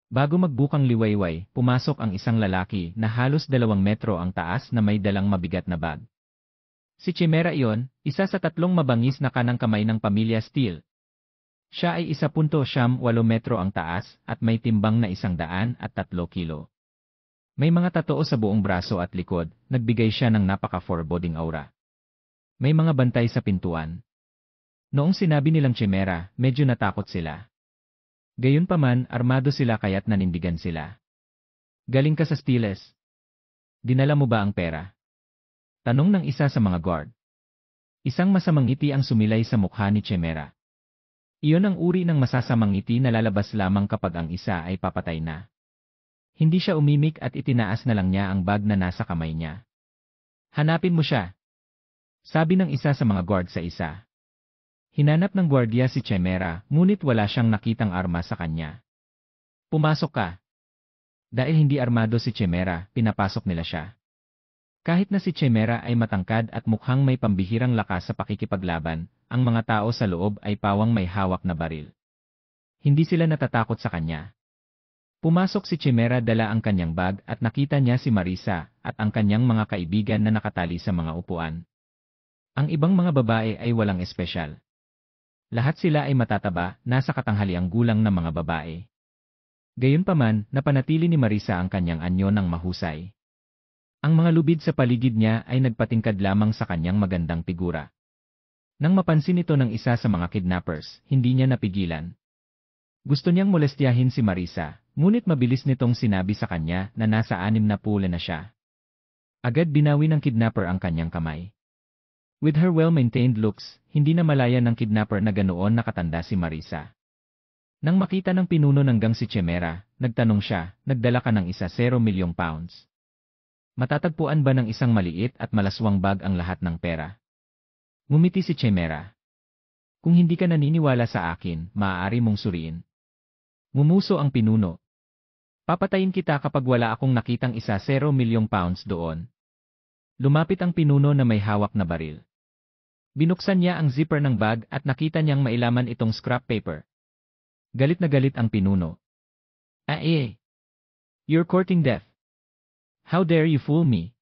Bago magbukang liwayway, pumasok ang isang lalaki na halos 2 metro ang taas na may dalang mabigat na bag. Si Chimera iyon, isa sa 3 mabangis na kanang kamay ng pamilya Steele. Siya ay 1.8 metro ang taas at may timbang na 103 kilo. May mga tatoo sa buong braso at likod, nagbigay siya ng napaka-foreboding aura. May mga bantay sa pintuan. Noong sinabi nilang Chimera, medyo natakot sila. Gayunpaman, armado sila kaya't nanindigan sila. Galing ka sa Stiles? Dinala mo ba ang pera? Tanong ng isa sa mga guard. Isang masamang ngiti ang sumilay sa mukha ni Chimera. Iyon ang uri ng masasamang ngiti na lalabas lamang kapag ang isa ay papatay na. Hindi siya umimik at itinaas na lang niya ang bag na nasa kamay niya. Hanapin mo siya, sabi ng isa sa mga guard sa isa. Hinanap ng gwardiya si Chimera, ngunit wala siyang nakitang arma sa kanya. Pumasok ka. Dahil hindi armado si Chimera, pinapasok nila siya. Kahit na si Chimera ay matangkad at mukhang may pambihirang lakas sa pakikipaglaban, ang mga tao sa loob ay pawang may hawak na baril. Hindi sila natatakot sa kanya. Pumasok si Chimera, dala ang kanyang bag at nakita niya si Marisa at ang kanyang mga kaibigan na nakatali sa mga upuan. Ang ibang mga babae ay walang espesyal. Lahat sila ay matataba, nasa katanghaliang gulang na mga babae. Gayunpaman, napanatili ni Marisa ang kanyang anyo ng mahusay. Ang mga lubid sa paligid niya ay nagpatingkad lamang sa kanyang magandang figura. Nang mapansin ito ng isa sa mga kidnappers, hindi niya napigilan. Gusto niyang molestyahin si Marisa, ngunit mabilis nitong sinabi sa kanya na nasa 60 na siya. Agad binawi ng kidnapper ang kanyang kamay. With her well-maintained looks, hindi na malaya ng kidnapper na ganoon nakatanda si Marisa. Nang makita ng pinuno ng gang si Chimera, nagtanong siya, nagdala ka ng ₱1 milyong. Matatagpuan ba ng isang maliit at malaswang bag ang lahat ng pera? Ngumiti si Chimera. Kung hindi ka naniniwala sa akin, maaari mong suriin. Ngumuso ang pinuno. Papatayin kita kapag wala akong nakitang ₱1 milyong doon. Lumapit ang pinuno na may hawak na baril. Binuksan niya ang zipper ng bag at nakita niyang mailaman itong scrap paper. Galit na galit ang pinuno. You're courting death. How dare you fool me?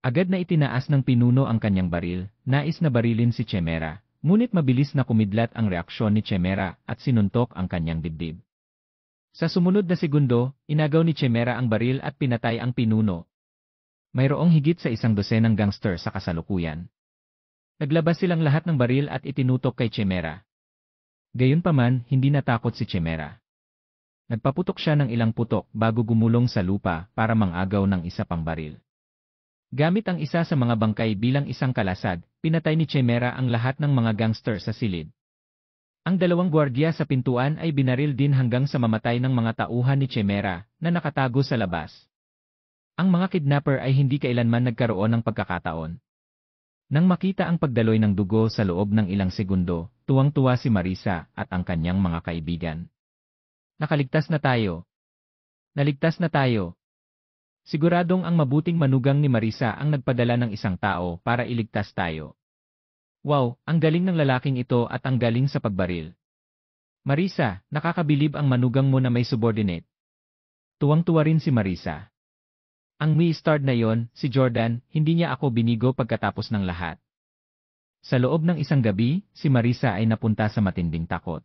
Agad na itinaas ng pinuno ang kanyang baril, nais na barilin si Chimera, ngunit mabilis na kumidlat ang reaksyon ni Chimera at sinuntok ang kanyang dibdib. Sa sumunod na segundo, inagaw ni Chimera ang baril at pinatay ang pinuno. Mayroong higit sa 100 gangster sa kasalukuyan. Naglabas silang lahat ng baril at itinutok kay Chimera. Gayunpaman, hindi natakot si Chimera. Nagpaputok siya ng ilang putok bago gumulong sa lupa para mangagaw ng isa pang baril. Gamit ang isa sa mga bangkay bilang isang kalasag, pinatay ni Chimera ang lahat ng mga gangster sa silid. Ang 2 gwardiya sa pintuan ay binaril din hanggang sa mamatay ng mga tauhan ni Chimera na nakatago sa labas. Ang mga kidnapper ay hindi kailanman nagkaroon ng pagkakataon. Nang makita ang pagdaloy ng dugo sa loob ng ilang segundo, tuwang-tuwa si Marisa at ang kanyang mga kaibigan. Nakaligtas na tayo. Naligtas na tayo. Siguradong ang mabuting manugang ni Marisa ang nagpadala ng isang tao para iligtas tayo. Wow, ang galing ng lalaking ito at ang galing sa pagbaril. Marisa, nakakabilib ang manugang mo na may subordinate. Tuwang-tuwa rin si Marisa. Ang mi-start na yon, si Jordan, hindi niya ako binigo pagkatapos ng lahat. Sa loob ng isang gabi, si Marisa ay napunta sa matinding takot.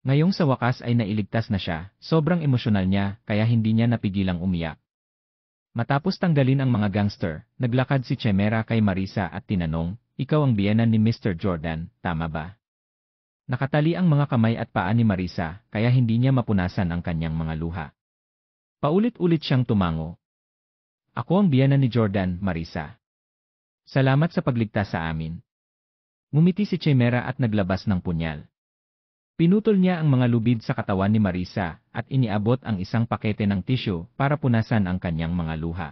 Ngayong sa wakas ay nailigtas na siya, sobrang emosyonal niya kaya hindi niya napigilang umiyak. Matapos tanggalin ang mga gangster, naglakad si Chimera kay Marisa at tinanong, ikaw ang biyenan ni Mr. Jordan, tama ba? Nakatali ang mga kamay at paa ni Marisa kaya hindi niya mapunasan ang kanyang mga luha. Paulit-ulit siyang tumango. Ako ang biyenan ni Jordan, Marisa. Salamat sa pagligtas sa amin. Ngumiti si Chimera at naglabas ng punyal. Pinutol niya ang mga lubid sa katawan ni Marisa at iniabot ang isang pakete ng tissue para punasan ang kanyang mga luha.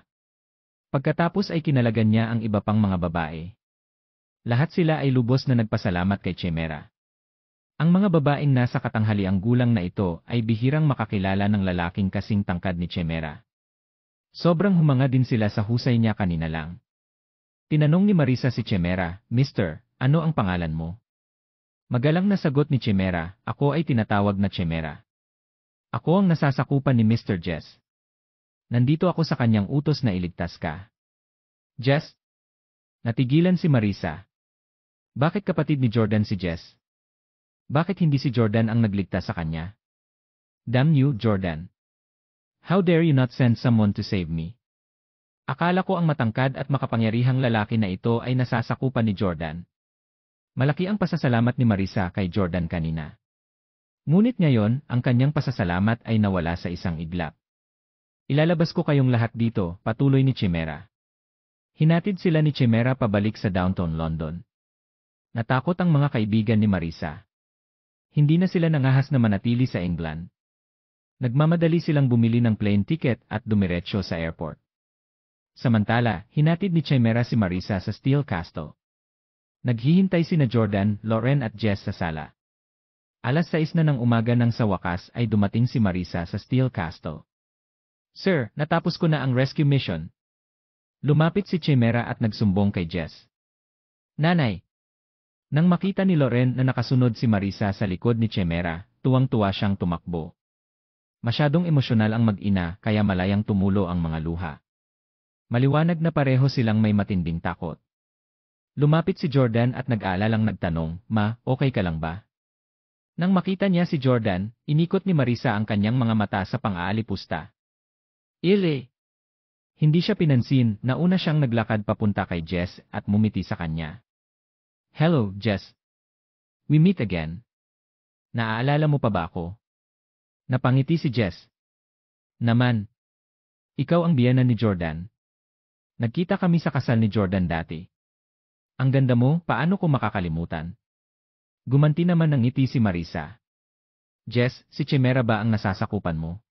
Pagkatapos ay kinalagan niya ang iba pang mga babae. Lahat sila ay lubos na nagpasalamat kay Chimera. Ang mga babaeng nasa katanghaliang gulang na ito ay bihirang makakilala ng lalaking kasing tangkad ni Chimera. Sobrang humanga din sila sa husay niya kanina lang. Tinanong ni Marisa si Chimera, Mister, ano ang pangalan mo? Magalang na sagot ni Chimera, ako ay tinatawag na Chimera. Ako ang nasasakupan ni Mr. Jess. Nandito ako sa kanyang utos na iligtas ka. Jess? Natigilan si Marisa. Bakit kapatid ni Jordan si Jess? Bakit hindi si Jordan ang nagligtas sa kanya? Damn you, Jordan. How dare you not send someone to save me? Akala ko ang matangkad at makapangyarihang lalaki na ito ay nasasakupan ni Jordan. Malaki ang pasasalamat ni Marisa kay Jordan kanina. Ngunit ngayon, ang kanyang pasasalamat ay nawala sa isang iglap. Ilalabas ko kayong lahat dito, patuloy ni Chimera. Hinatid sila ni Chimera pabalik sa downtown London. Natakot ang mga kaibigan ni Marisa. Hindi na sila nangahas na manatili sa England. Nagmamadali silang bumili ng plane ticket at dumiretso sa airport. Samantala, hinatid ni Chimera si Marisa sa Steel Castle. Naghihintay sina Jordan, Lauren at Jess sa sala. 6:00 na ng umaga nang sa wakas ay dumating si Marisa sa Steel Castle. "Sir, natapos ko na ang rescue mission." Lumapit si Chimera at nagsumbong kay Jess. "Nanay." Nang makita ni Lauren na nakasunod si Marisa sa likod ni Chimera, tuwang-tuwa siyang tumakbo. Masyadong emosyonal ang mag-ina kaya malayang tumulo ang mga luha. Maliwanag na pareho silang may matinding takot. Lumapit si Jordan at nag-aalalang nagtanong, "Ma, okay ka lang ba?" Nang makita niya si Jordan, inikot ni Marisa ang kanyang mga mata sa pang-aalipusta. "Ile." Hindi siya pinansin, nauna siyang naglakad papunta kay Jess at mumiti sa kanya. "Hello, Jess. We meet again. Naaalala mo pa ba ako?" Napangiti si Jess. "Naman. Ikaw ang biyana ni Jordan. Nagkita kami sa kasal ni Jordan dati. Ang ganda mo, paano ko makakalimutan?" Gumanti naman ng ngiti si Marisa. "Jess, si Chimera ba ang nasasakupan mo?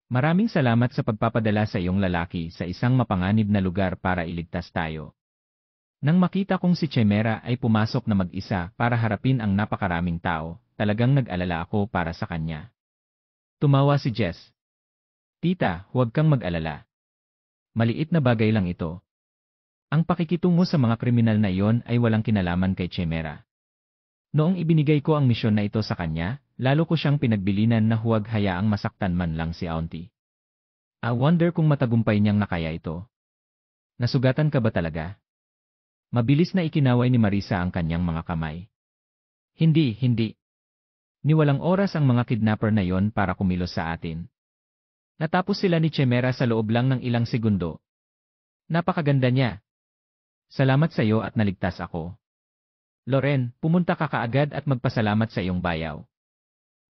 Maraming salamat sa pagpapadala sa iyong lalaki sa isang mapanganib na lugar para iligtas tayo." Nang makita kong si Chimera ay pumasok na mag-isa para harapin ang napakaraming tao, talagang nag-alala ako para sa kanya. Tumawa si Jess. "Tita, huwag kang mag-alala. Maliit na bagay lang ito. Ang pakikitungo sa mga kriminal na iyon ay walang kinalaman kay Chimera. Noong ibinigay ko ang misyon na ito sa kanya, lalo ko siyang pinagbilinan na huwag hayaang masaktan man lang si Auntie. I wonder kung matagumpay niyang nakaya ito. Nasugatan ka ba talaga?" Mabilis na ikinaway ni Marisa ang kanyang mga kamay. Hindi. Niwalang oras ang mga kidnapper na yon para kumilos sa atin. Natapos sila ni Chimera sa loob lang ng ilang segundo. Napakaganda niya. Salamat sa iyo at naligtas ako. Lauren, pumunta ka kaagad at magpasalamat sa iyong bayaw.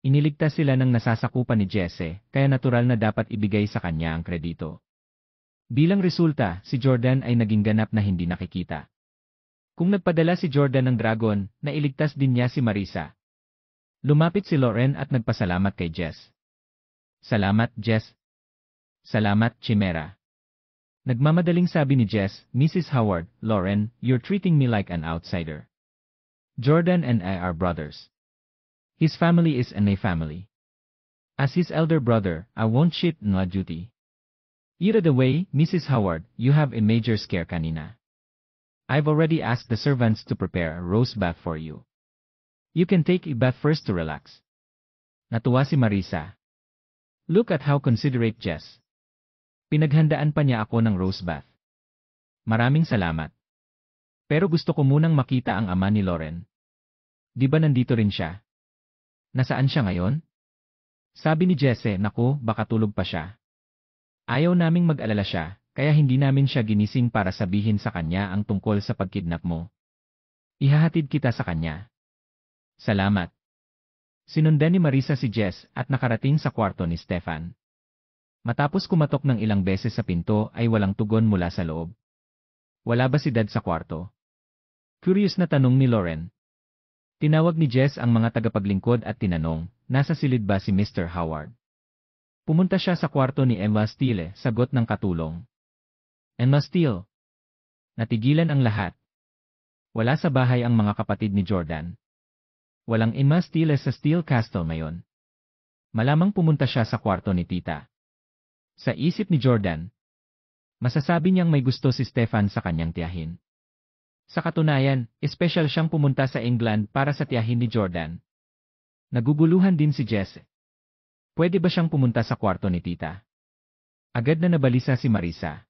Iniligtas sila ng nasasakupan ni Jesse, kaya natural na dapat ibigay sa kanya ang kredito. Bilang resulta, si Jordan ay naging ganap na hindi nakikita. Kung nagpadala si Jordan ng dragon, nailigtas din niya si Marisa. Lumapit si Lauren at nagpasalamat kay Jess. "Salamat, Jess." "Salamat, Chimera." Nagmamadaling sabi ni Jess, "Mrs. Howard, Lauren, you're treating me like an outsider. Jordan and I are brothers. His family is my family. As his elder brother, I won't cheat on my duty. Either the way, Mrs. Howard, you have a major scare kanina. I've already asked the servants to prepare a rose bath for you. You can take a bath first to relax." Natuwa si Marisa. Look at how considerate Jess. Pinaghandaan pa niya ako ng rose bath. Maraming salamat. Pero gusto ko munang makita ang ama ni Lauren. Di ba nandito rin siya? Nasaan siya ngayon? Sabi ni Jesse, "Naku, baka tulog pa siya. Ayaw naming mag-alala siya, kaya hindi namin siya ginising para sabihin sa kanya ang tungkol sa pagkidnap mo. Ihahatid kita sa kanya." "Salamat." Sinundan ni Marisa si Jess at nakarating sa kwarto ni Stefan. Matapos kumatok ng ilang beses sa pinto ay walang tugon mula sa loob. Wala ba si Dad sa kwarto? Curious na tanong ni Lauren. Tinawag ni Jess ang mga tagapaglingkod at tinanong, "Nasa silid ba si Mr. Howard?" Pumunta siya sa kwarto ni Emma Steele, sagot ng katulong. "Emma Steele." Natigilan ang lahat. Wala sa bahay ang mga kapatid ni Jordan. Walang Emma Steele sa Steel Castle ngayon. Malamang pumunta siya sa kwarto ni tita. Sa isip ni Jordan, masasabi niyang may gusto si Stefan sa kanyang tiyahin. Sa katunayan, espesyal siyang pumunta sa England para sa tiyahin ni Jordan. Naguguluhan din si Jesse. Pwede ba siyang pumunta sa kwarto ni tita? Agad na nabalisa si Marisa.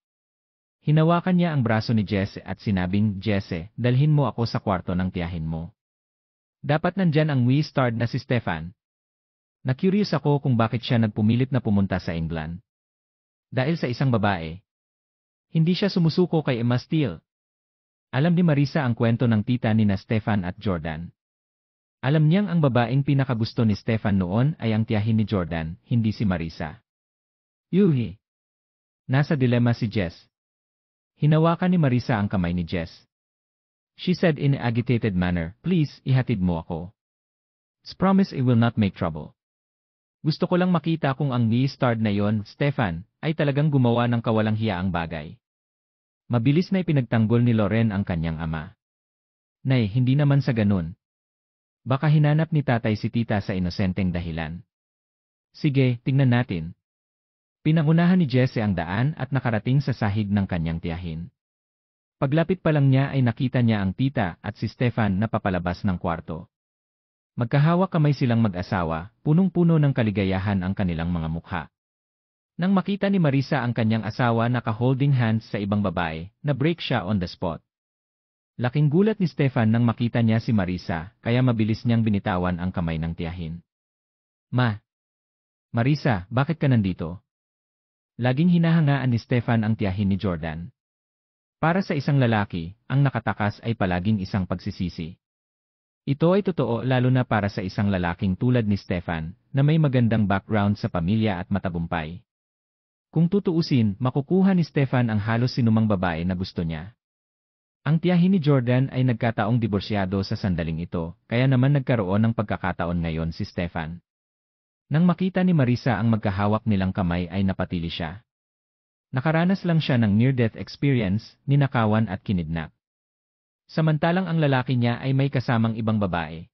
Hinawakan niya ang braso ni Jesse at sinabing, "Jesse, dalhin mo ako sa kwarto ng tiyahin mo. Dapat nandyan ang we-starred na si Stefan." Na-curious ako kung bakit siya nagpumilit na pumunta sa England. Dahil sa isang babae. Hindi siya sumusuko kay Emma Steele. Alam ni Marisa ang kwento ng tita ni na Stefan at Jordan. Alam niyang ang babaeng pinakagusto ni Stefan noon ay ang tiyahin ni Jordan, hindi si Marisa. Yuhi! Nasa dilema si Jess. Hinawakan ni Marisa ang kamay ni Jess. She said in an agitated manner, "Please, ihatid mo ako. Promise it will not make trouble." Gusto ko lang makita kung ang ni-starred na yon, Stefan, ay talagang gumawa ng kawalang hiyaang bagay. Mabilis na ipinagtanggol ni Loren ang kanyang ama. Nay, hindi naman sa ganun. Baka hinanap ni tatay si tita sa inosenteng dahilan. Sige, tingnan natin. Pinangunahan ni Jesse ang daan at nakarating sa sahig ng kanyang tiyahin. Paglapit pa lang niya ay nakita niya ang tita at si Stefan na papalabas ng kwarto. Magkahawak kamay silang mag-asawa, punong-puno ng kaligayahan ang kanilang mga mukha. Nang makita ni Marisa ang kanyang asawa naka-holding hands sa ibang babae, na-break siya on the spot. Laking gulat ni Stefan nang makita niya si Marisa, kaya mabilis niyang binitawan ang kamay ng tiyahin. Marisa, bakit ka nandito? Laging hinahangaan ni Stefan ang tiyahin ni Jordan. Para sa isang lalaki, ang nakatakas ay palaging isang pagsisisi. Ito ay totoo lalo na para sa isang lalaking tulad ni Stefan, na may magandang background sa pamilya at matagumpay. Kung tutuusin, makukuha ni Stefan ang halos sinumang babae na gusto niya. Ang tiyahin ni Jordan ay nagkataong diborsyado sa sandaling ito, kaya naman nagkaroon ng pagkakataon ngayon si Stefan. Nang makita ni Marisa ang magkahawak nilang kamay ay napatili siya. Nakaranas lang siya ng near-death experience, ninakawan at kinidnap. Samantalang ang lalaki niya ay may kasamang ibang babae.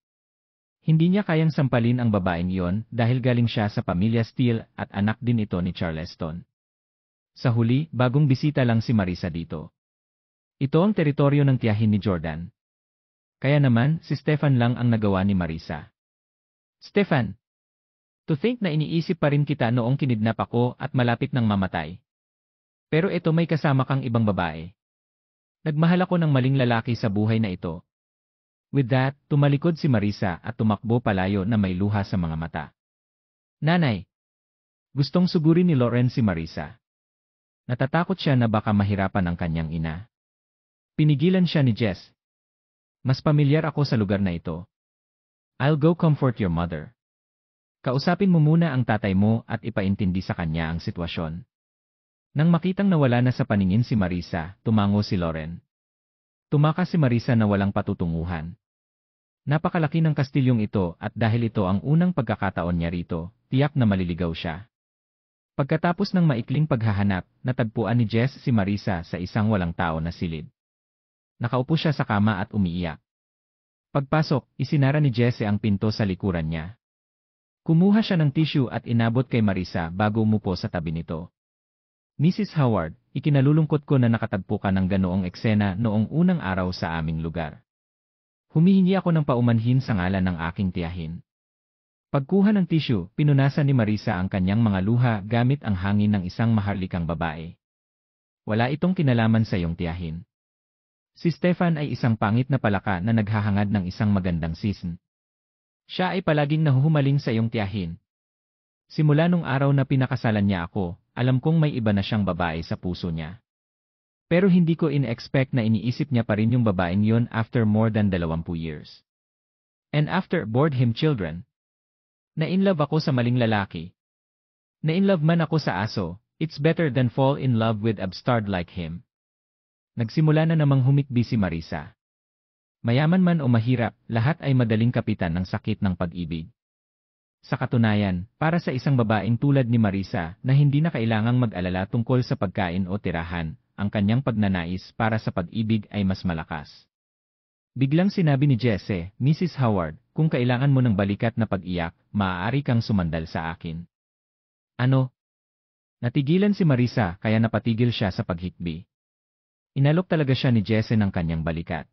Hindi niya kayang sampalin ang babaeng iyon dahil galing siya sa pamilya Steele at anak din ito ni Charleston. Sa huli, bagong bisita lang si Marisa dito. Ito ang teritoryo ng tiyahin ni Jordan. Kaya naman, si Stefan lang ang nagawa ni Marisa. Stefan! To think na iniisip pa rin kita noong kinidnap ako at malapit ng mamatay. Pero ito may kasama kang ibang babae. Nagmahal ako ng maling lalaki sa buhay na ito. With that, tumalikod si Marisa at tumakbo palayo na may luha sa mga mata. Nanay! Gustong sugurin ni Loren si Marisa. Natatakot siya na baka mahirapan ang kanyang ina. Pinigilan siya ni Jess. Mas pamilyar ako sa lugar na ito. I'll go comfort your mother. Kausapin mo muna ang tatay mo at ipaintindi sa kanya ang sitwasyon. Nang makitang nawala na sa paningin si Marisa, tumango si Loren. Tumakas si Marisa na walang patutunguhan. Napakalaki ng kastilyong ito at dahil ito ang unang pagkakataon niya rito, tiyak na maliligaw siya. Pagkatapos ng maikling paghahanap, natagpuan ni Jess si Marisa sa isang walang tao na silid. Nakaupo siya sa kama at umiiyak. Pagpasok, isinara ni Jesse ang pinto sa likuran niya. Kumuha siya ng tissue at inabot kay Marisa bago umupo sa tabi nito. Mrs. Howard, ikinalulungkot ko na nakatagpo ka ng ganoong eksena noong unang araw sa aming lugar. Humihingi ako ng paumanhin sa ngalan ng aking tiyahin. Pagkuha ng tissue, pinunasan ni Marisa ang kanyang mga luha gamit ang hangin ng isang maharlikang babae. Wala itong kinalaman sa iyong tiyahin. Si Stefan ay isang pangit na palaka na naghahangad ng isang magandang season. Siya ay palaging nahuhumaling sa iyong tiyahin. Simula nung araw na pinakasalan niya ako, alam kong may iba na siyang babae sa puso niya. Pero hindi ko in-expect na iniisip niya pa rin yung babaeng yon after more than 20 years. And after bored him children. Na-inlove ako sa maling lalaki. Na-inlove man ako sa aso, it's better than fall in love with a bastard like him. Nagsimula na namang humikbi si Marisa. Mayaman man o mahirap, lahat ay madaling kapitan ng sakit ng pag-ibig. Sa katunayan, para sa isang babaeng tulad ni Marisa na hindi na kailangang mag-alala tungkol sa pagkain o tirahan, ang kanyang pagnanais para sa pag-ibig ay mas malakas. Biglang sinabi ni Jesse, Mrs. Howard, kung kailangan mo ng balikat na pag-iyak, maaari kang sumandal sa akin. Ano? Natigilan si Marisa kaya napatigil siya sa paghikbi. Inalok talaga siya ni Jesse ng kanyang balikat.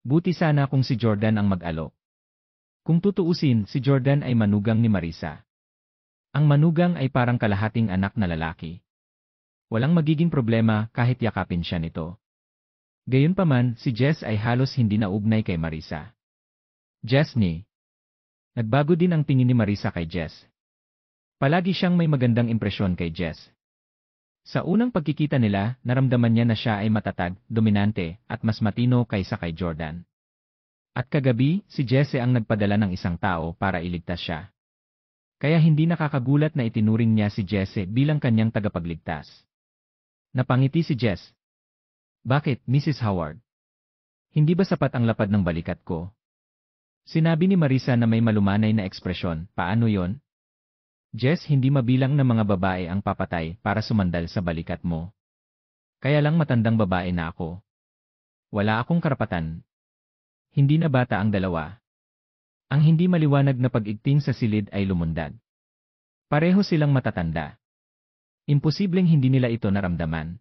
Buti sana kung si Jordan ang mag-alok. Kung tutuusin, si Jordan ay manugang ni Marisa. Ang manugang ay parang kalahating anak na lalaki. Walang magiging problema kahit yakapin siya nito. Gayunpaman, si Jess ay halos hindi naugnay kay Marisa. Jess ni. Nagbago din ang tingin ni Marisa kay Jess. Palagi siyang may magandang impresyon kay Jess. Sa unang pagkikita nila, naramdaman niya na siya ay matatag, dominante, at mas matino kaysa kay Jordan. At kagabi, si Jesse ang nagpadala ng isang tao para iligtas siya. Kaya hindi nakakagulat na itinuring niya si Jesse bilang kanyang tagapagligtas. Napangiti si Jess. Bakit, Mrs. Howard? Hindi ba sapat ang lapad ng balikat ko? Sinabi ni Marisa na may malumanay na ekspresyon, paano yon? Jess, hindi mabilang na mga babae ang papatay para sumandal sa balikat mo. Kaya lang matandang babae na ako. Wala akong karapatan. Hindi na bata ang dalawa. Ang hindi maliwanag na pag-igting sa silid ay lumundag. Pareho silang matatanda. Imposibleng hindi nila ito naramdaman.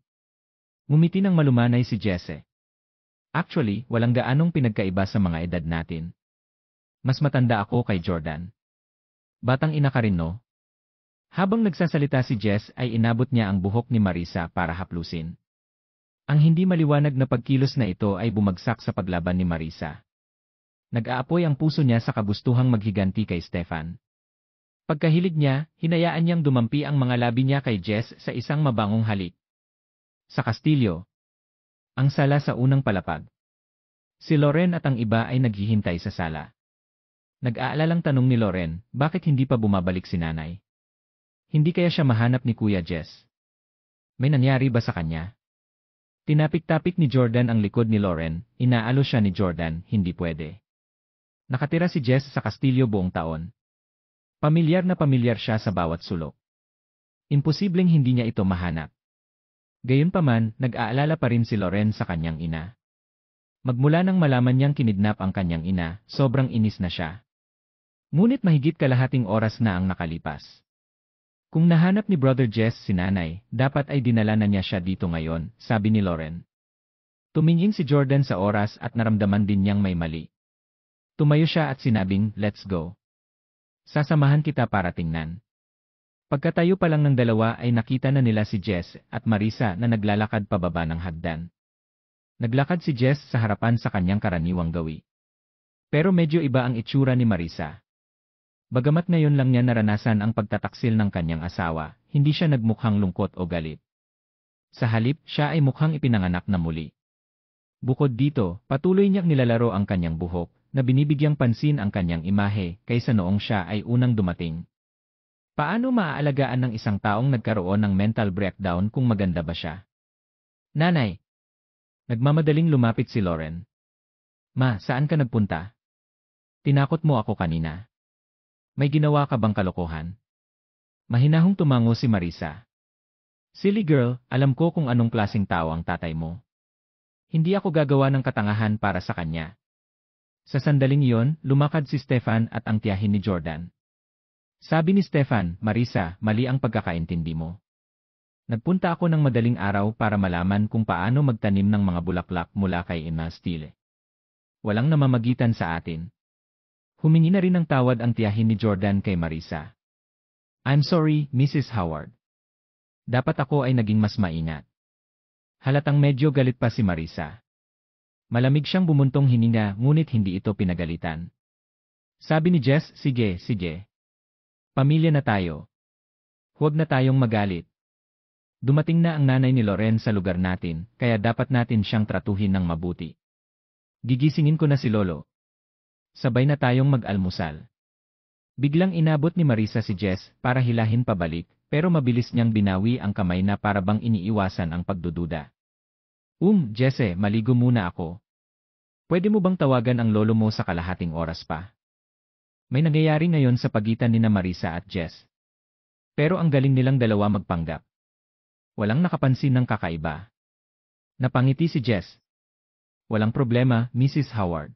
Ngumiti ng malumanay si Jesse. Actually, walang gaanong pinagkaiba sa mga edad natin. Mas matanda ako kay Jordan. Batang ina ka rin, no? Habang nagsasalita si Jess ay inabot niya ang buhok ni Marisa para haplusin. Ang hindi maliwanag na pagkilos na ito ay bumagsak sa paglaban ni Marisa. Nag-aapoy ang puso niya sa kagustuhang maghiganti kay Stefan. Pagkahilig niya, hinayaan niyang dumampi ang mga labi niya kay Jess sa isang mabangong halik. Sa kastilyo. Ang sala sa unang palapag. Si Loren at ang iba ay naghihintay sa sala. Nag-aalalang tanong ni Loren, bakit hindi pa bumabalik si nanay? Hindi kaya siya mahanap ni Kuya Jess? May nangyari ba sa kanya? Tinapik-tapik ni Jordan ang likod ni Loren, inaalo siya ni Jordan, hindi pwede. Nakatira si Jess sa kastilyo buong taon. Pamilyar na pamilyar siya sa bawat sulok. Imposibleng hindi niya ito mahanap. Gayunpaman, nag-aalala pa rin si Loren sa kanyang ina. Magmula nang malaman niyang kinidnap ang kanyang ina, sobrang inis na siya. Ngunit mahigit kalahating oras na ang nakalipas. Kung nahanap ni Brother Jess si nanay, dapat ay dinala na niya siya dito ngayon, sabi ni Loren. Tumingin si Jordan sa oras at naramdaman din niyang may mali. Tumayo siya at sinabing, let's go. Sasamahan kita para tingnan. Pagkatayo pa lang ng dalawa ay nakita na nila si Jess at Marisa na naglalakad pababa ng hagdan. Naglakad si Jess sa harapan sa kanyang karaniwang gawi. Pero medyo iba ang itsura ni Marisa. Bagamat ngayon lang niya naranasan ang pagtataksil ng kanyang asawa, hindi siya nagmukhang lungkot o galit. Sa halip, siya ay mukhang ipinanganak na muli. Bukod dito, patuloy niyang nilalaro ang kanyang buhok, na binibigyang pansin ang kanyang imahe kaysa noong siya ay unang dumating. Paano maaalagaan ng isang taong nagkaroon ng mental breakdown kung maganda ba siya? Nanay! Nagmamadaling lumapit si Loren. Ma, saan ka nagpunta? Tinakot mo ako kanina. May ginawa ka bang kalokohan? Mahinahong tumango si Marisa. Silly girl, alam ko kung anong klaseng tao ang tatay mo. Hindi ako gagawa ng katangahan para sa kanya. Sa sandaling iyon, lumakad si Stefan at ang tiyahin ni Jordan. Sabi ni Stefan, Marisa, mali ang pagkakaintindi mo. Nagpunta ako ng madaling araw para malaman kung paano magtanim ng mga bulaklak mula kay Emma Steele. Walang namamagitan sa atin. Humingi na rin ng tawad ang tiyahin ni Jordan kay Marisa. I'm sorry, Mrs. Howard. Dapat ako ay naging mas maingat. Halatang medyo galit pa si Marisa. Malamig siyang bumuntong hininga ngunit hindi ito pinagalitan. Sabi ni Jess, sige, sige. Pamilya na tayo. Huwag na tayong magalit. Dumating na ang nanay ni Loren sa lugar natin, kaya dapat natin siyang tratuhin ng mabuti. Gigisingin ko na si Lolo. Sabay na tayong mag-almusal. Biglang inabot ni Marisa si Jess para hilahin pabalik, pero mabilis niyang binawi ang kamay na para bang iniiwasan ang pagdududa. Jesse, maligo muna ako. Pwede mo bang tawagan ang lolo mo sa kalahating oras pa? May nangyayari ngayon sa pagitan ni Marisa at Jess. Pero ang galing nilang dalawa magpanggap. Walang nakapansin ng kakaiba. Napangiti si Jess. Walang problema, Mrs. Howard.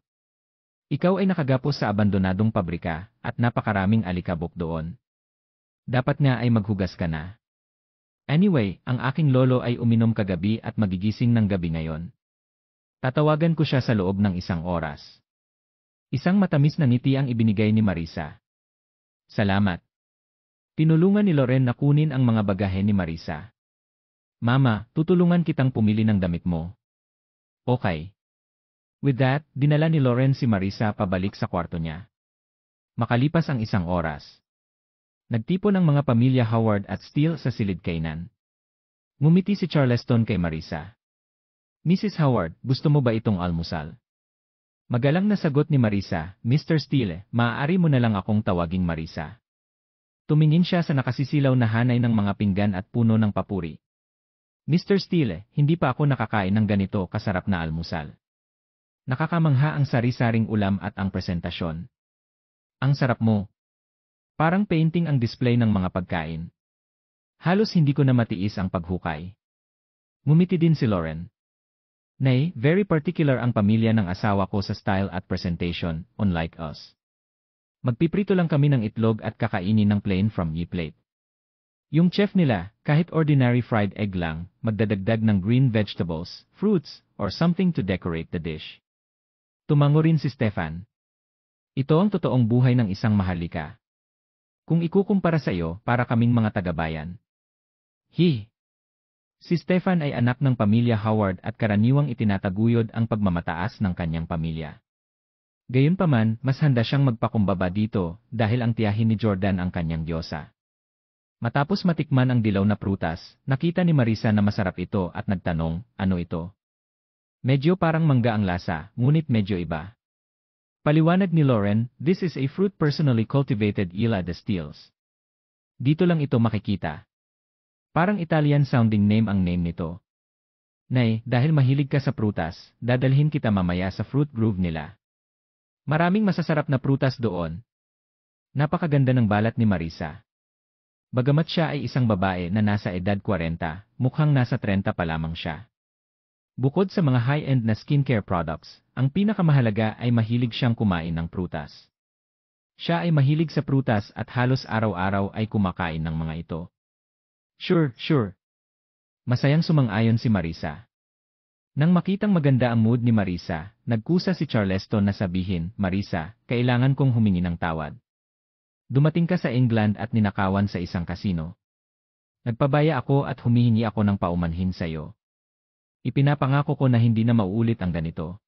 Ikaw ay nakagapos sa abandonadong pabrika at napakaraming alikabok doon. Dapat nga ay maghugas ka na. Anyway, ang aking lolo ay uminom kagabi at magigising ng gabi ngayon. Tatawagan ko siya sa loob ng 1 oras. Isang matamis na ngiti ang ibinigay ni Marisa. Salamat. Tinulungan ni Loren na kunin ang mga bagahe ni Marisa. Mama, tutulungan kitang pumili ng damit mo. Okay. With that, dinala ni Loren si Marisa pabalik sa kwarto niya. Makalipas ang 1 oras. Nagtipon ang mga pamilya Howard at Steele sa silid kainan. Ngumiti si Charleston kay Marisa. Mrs. Howard, gusto mo ba itong almusal? Magalang na sagot ni Marisa, Mr. Steele, maaari mo na lang akong tawaging Marisa. Tumingin siya sa nakasisilaw na hanay ng mga pinggan at puno ng papuri. Mr. Steele, hindi pa ako nakakain ng ganito kasarap na almusal. Nakakamangha ang sari-saring ulam at ang presentasyon. Ang sarap mo. Parang painting ang display ng mga pagkain. Halos hindi ko na matiis ang paghukay. Ngumiti din si Lauren. Nay, very particular ang pamilya ng asawa ko sa style at presentation, unlike us. Magpiprito lang kami ng itlog at kakainin ng plain from ye plate. Yung chef nila, kahit ordinary fried egg lang, magdadagdag ng green vegetables, fruits, or something to decorate the dish. Tumango rin si Stefan. Ito ang totoong buhay ng isang maharlika. Kung ikukumpara sa iyo, para kaming mga tagabayan. Si Stefan ay anak ng pamilya Howard at karaniwang itinataguyod ang pagmamataas ng kanyang pamilya. Gayunpaman, mas handa siyang magpakumbaba dito dahil ang tiyahin ni Jordan ang kanyang diyosa. Matapos matikman ang dilaw na prutas, nakita ni Marisa na masarap ito at nagtanong, ano ito? Medyo parang mangga ang lasa, ngunit medyo iba. Paliwanag ni Lauren, this is a fruit personally cultivated Isla de Steels. Dito lang ito makikita. Parang Italian-sounding name ang name nito. Nay, dahil mahilig ka sa prutas, dadalhin kita mamaya sa fruit grove nila. Maraming masasarap na prutas doon. Napakaganda ng balat ni Marisa. Bagamat siya ay isang babae na nasa edad 40, mukhang nasa 30 pa lamang siya. Bukod sa mga high-end na skincare products, ang pinakamahalaga ay mahilig siyang kumain ng prutas. Siya ay mahilig sa prutas at halos araw-araw ay kumakain ng mga ito. Sure. Masayang sumang-ayon si Marisa. Nang makitang maganda ang mood ni Marisa, nagkusa si Charleston na sabihin, Marisa, kailangan kong humingi ng tawad. Dumating ka sa England at ninakawan sa isang kasino. Nagpabaya ako at humihingi ako ng paumanhin sa iyo. Ipinapangako ko na hindi na mauulit ang ganito.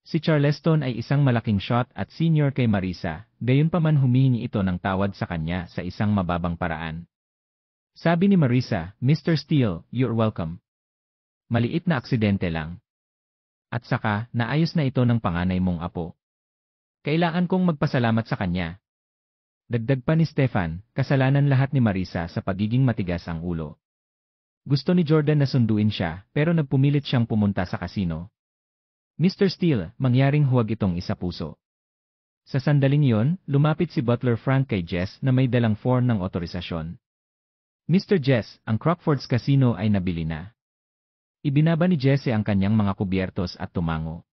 Si Charleston ay isang malaking shot at senior kay Marisa, gayunpaman humihingi ito ng tawad sa kanya sa isang mababang paraan. Sabi ni Marisa, Mr. Steele, you're welcome. Maliit na aksidente lang. At saka, naayos na ito ng panganay mong apo. Kailangan kong magpasalamat sa kanya. Dagdag pa ni Stefan, kasalanan lahat ni Marisa sa pagiging matigas ang ulo. Gusto ni Jordan na sunduin siya, pero nagpumilit siyang pumunta sa kasino. Mr. Steele, mangyaring huwag itong isapuso. Sa sandaling iyon, lumapit si Butler Frank kay Jess na may dalang form ng otorisasyon. Mr. Jess, ang Crockford's Casino ay nabili na. Ibinaba ni Jesse ang kanyang mga kubyertos at tumango.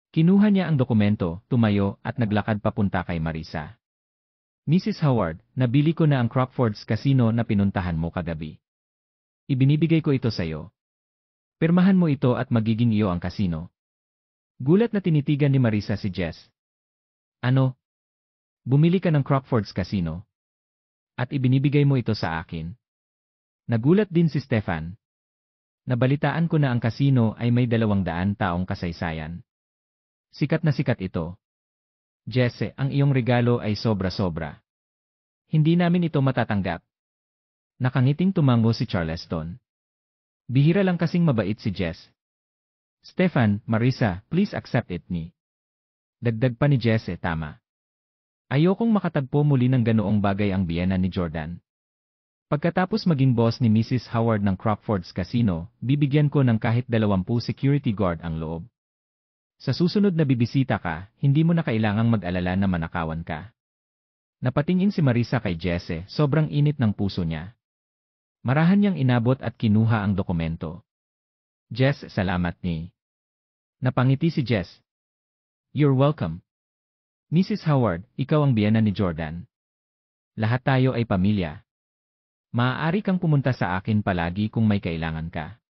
Kinuha niya ang dokumento, tumayo, at naglakad papunta kay Marisa. Mrs. Howard, nabili ko na ang Crockford's Casino na pinuntahan mo kagabi. Ibinibigay ko ito sa iyo. Pirmahan mo ito at magiging iyo ang kasino. Gulat na tinitigan ni Marisa si Jess. Ano? Bumili ka ng Crockford's Casino? At ibinibigay mo ito sa akin? Nagulat din si Stefan. Nabalitaan ko na ang kasino ay may 200 taong kasaysayan. Sikat na sikat ito. Jesse, ang iyong regalo ay sobra-sobra. Hindi namin ito matatanggap. Nakangiting tumango si Charleston. Bihira lang kasing mabait si Jess. Stefan, Marisa, please accept it ni. Dagdag pa ni Jesse, tama. Ayokong makatagpo muli ng ganoong bagay ang biyena ni Jordan. Pagkatapos maging boss ni Mrs. Howard ng Crockford's Casino, bibigyan ko ng kahit 20 security guard ang loob. Sa susunod na bibisita ka, hindi mo na kailangang mag-alala na manakawan ka. Napatingin si Marisa kay Jesse, sobrang init ng puso niya. Marahan niyang inabot at kinuha ang dokumento. Jess, salamat ni. Napangiti si Jess. You're welcome. Mrs. Howard, ikaw ang biyena ni Jordan. Lahat tayo ay pamilya. Maaari kang pumunta sa akin palagi kung may kailangan ka.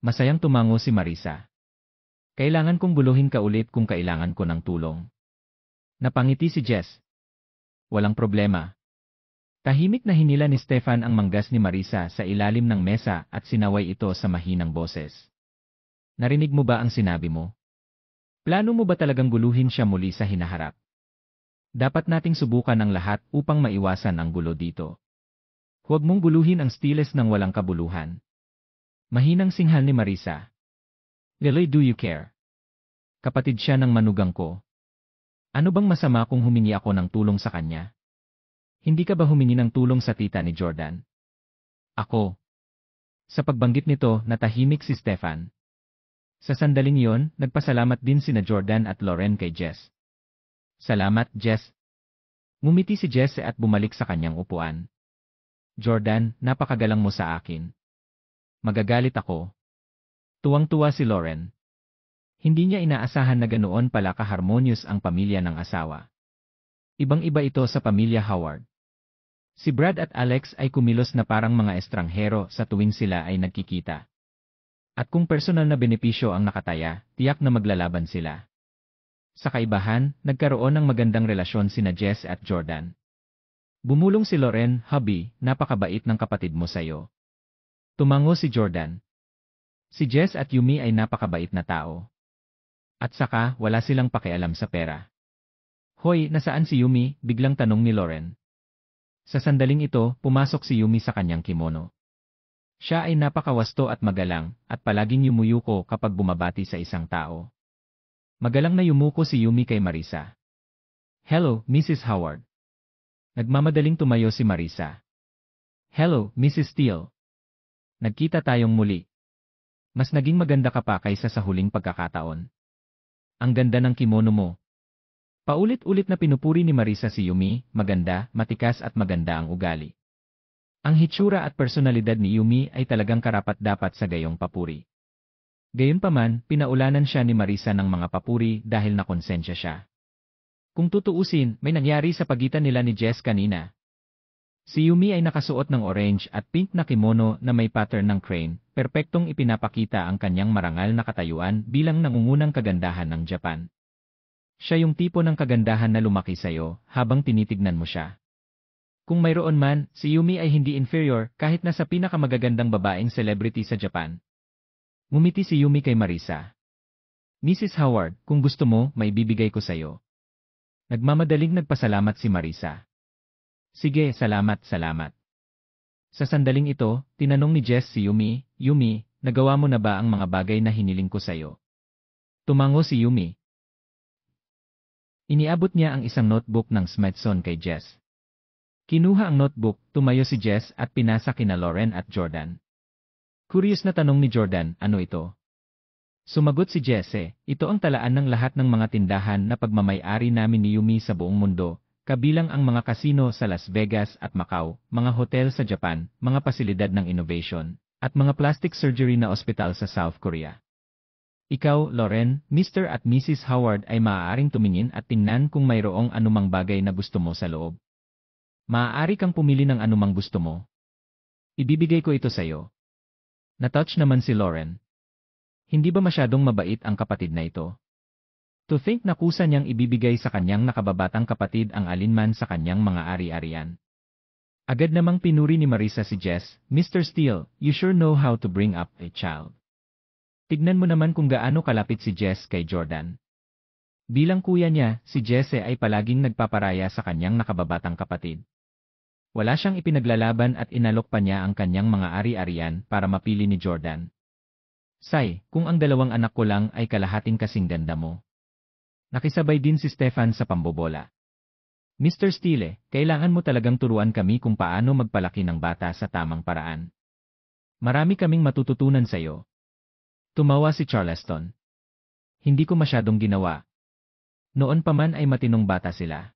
Masayang tumango si Marisa. Kailangan kong buluhin ka ulit kung kailangan ko ng tulong. Napangiti si Jess. Walang problema. Tahimik na hinila ni Stefan ang manggas ni Marisa sa ilalim ng mesa at sinaway ito sa mahinang boses. Narinig mo ba ang sinabi mo? Plano mo ba talagang guluhin siya muli sa hinaharap? Dapat nating subukan ang lahat upang maiwasan ang gulo dito. Huwag mong guluhin ang Steeles ng walang kabuluhan. Mahinang singhal ni Marisa. Really, do you care? Kapatid siya ng manugang ko. Ano bang masama kung humingi ako ng tulong sa kanya? Hindi ka ba humingi ng tulong sa tita ni Jordan? Ako. Sa pagbanggit nito, natahimik si Stefan. Sa sandaling iyon, nagpasalamat din sina Jordan at Lauren kay Jess. Salamat, Jess. Ngumiti si Jess at bumalik sa kanyang upuan. Jordan, napakagalang mo sa akin. Magagalit ako. Tuwang-tuwa si Lauren. Hindi niya inaasahan na ganoon pala ka-harmonious ang pamilya ng asawa. Ibang-iba ito sa pamilya Howard. Si Brad at Alex ay kumilos na parang mga estranghero sa tuwing sila ay nagkikita. At kung personal na benepisyo ang nakataya, tiyak na maglalaban sila. Sa kaibahan, nagkaroon ng magandang relasyon sina Jess at Jordan. Bumulong si Lauren, "Hubby, napakabait ng kapatid mo sa'yo." Tumango si Jordan. Si Jess at Yumi ay napakabait na tao. At saka, wala silang pakialam sa pera. "Hoy, nasaan si Yumi?" biglang tanong ni Lauren. Sa sandaling ito, pumasok si Yumi sa kanyang kimono. Siya ay napakawasto at magalang, at palaging yumuyuko kapag bumabati sa isang tao. Magalang na yumuko si Yumi kay Marisa. "Hello, Mrs. Howard." Nagmamadaling tumayo si Marisa. "Hello, Mrs. Steele. Nagkita tayong muli. Mas naging maganda ka pa kaysa sa huling pagkakataon. Ang ganda ng kimono mo." Paulit-ulit na pinupuri ni Marisa si Yumi, maganda, matikas at maganda ang ugali. Ang hitsura at personalidad ni Yumi ay talagang karapat-dapat sa gayong papuri. Gayunpaman, pinaulanan siya ni Marisa ng mga papuri dahil nakonsensya siya. Kung tutuusin, may nangyari sa pagitan nila ni Jess kanina. Si Yumi ay nakasuot ng orange at pink na kimono na may pattern ng crane, perpektong ipinapakita ang kanyang marangal na katayuan bilang nangungunang kagandahan ng Japan. Siya yung tipo ng kagandahan na lumaki sa'yo habang tinitignan mo siya. Kung mayroon man, si Yumi ay hindi inferior kahit na sa pinakamagagandang babaeng celebrity sa Japan. Ngumiti si Yumi kay Marisa. "Mrs. Howard, kung gusto mo, may bibigay ko sa'yo." Nagmamadaling nagpasalamat si Marisa. "Sige, salamat, salamat." Sa sandaling ito, tinanong ni Jess si Yumi, "Yumi, nagawa mo na ba ang mga bagay na hiniling ko sa'yo?" Tumango si Yumi. Iniabot niya ang isang notebook ng Smithson kay Jess. Kinuha ang notebook, tumayo si Jess at pinasa kina Lauren at Jordan. Curious na tanong ni Jordan, "Ano ito?" Sumagot si Jess, "Ito ang talaan ng lahat ng mga tindahan na pagmamay-ari namin ni Yumi sa buong mundo, kabilang ang mga kasino sa Las Vegas at Macau, mga hotel sa Japan, mga pasilidad ng innovation, at mga plastic surgery na ospital sa South Korea. Ikaw, Lauren, Mr. at Mrs. Howard ay maaaring tumingin at tingnan kung mayroong anumang bagay na gusto mo sa loob. Maaari kang pumili ng anumang gusto mo. Ibibigay ko ito sa'yo." Natouch naman si Lauren. Hindi ba masyadong mabait ang kapatid na ito? To think na kusa niyang ibibigay sa kanyang nakababatang kapatid ang alinman sa kanyang mga ari-arian. Agad namang pinuri ni Marisa si Jess, "Mr. Steele, you sure know how to bring up a child." Tignan mo naman kung gaano kalapit si Jess kay Jordan. Bilang kuya niya, si Jess ay palaging nagpaparaya sa kanyang nakababatang kapatid. Wala siyang ipinaglalaban at inalok pa niya ang kanyang mga ari-arian para mapili ni Jordan. "Say, kung ang dalawang anak ko lang ay kalahating kasing ganda mo." Nakisabay din si Stefan sa pambobola. "Mr. Steele, kailangan mo talagang turuan kami kung paano magpalaki ng bata sa tamang paraan. Marami kaming matututunan sa'yo." Tumawa si Charleston. "Hindi ko masyadong ginawa. Noon pa man ay matinong bata sila."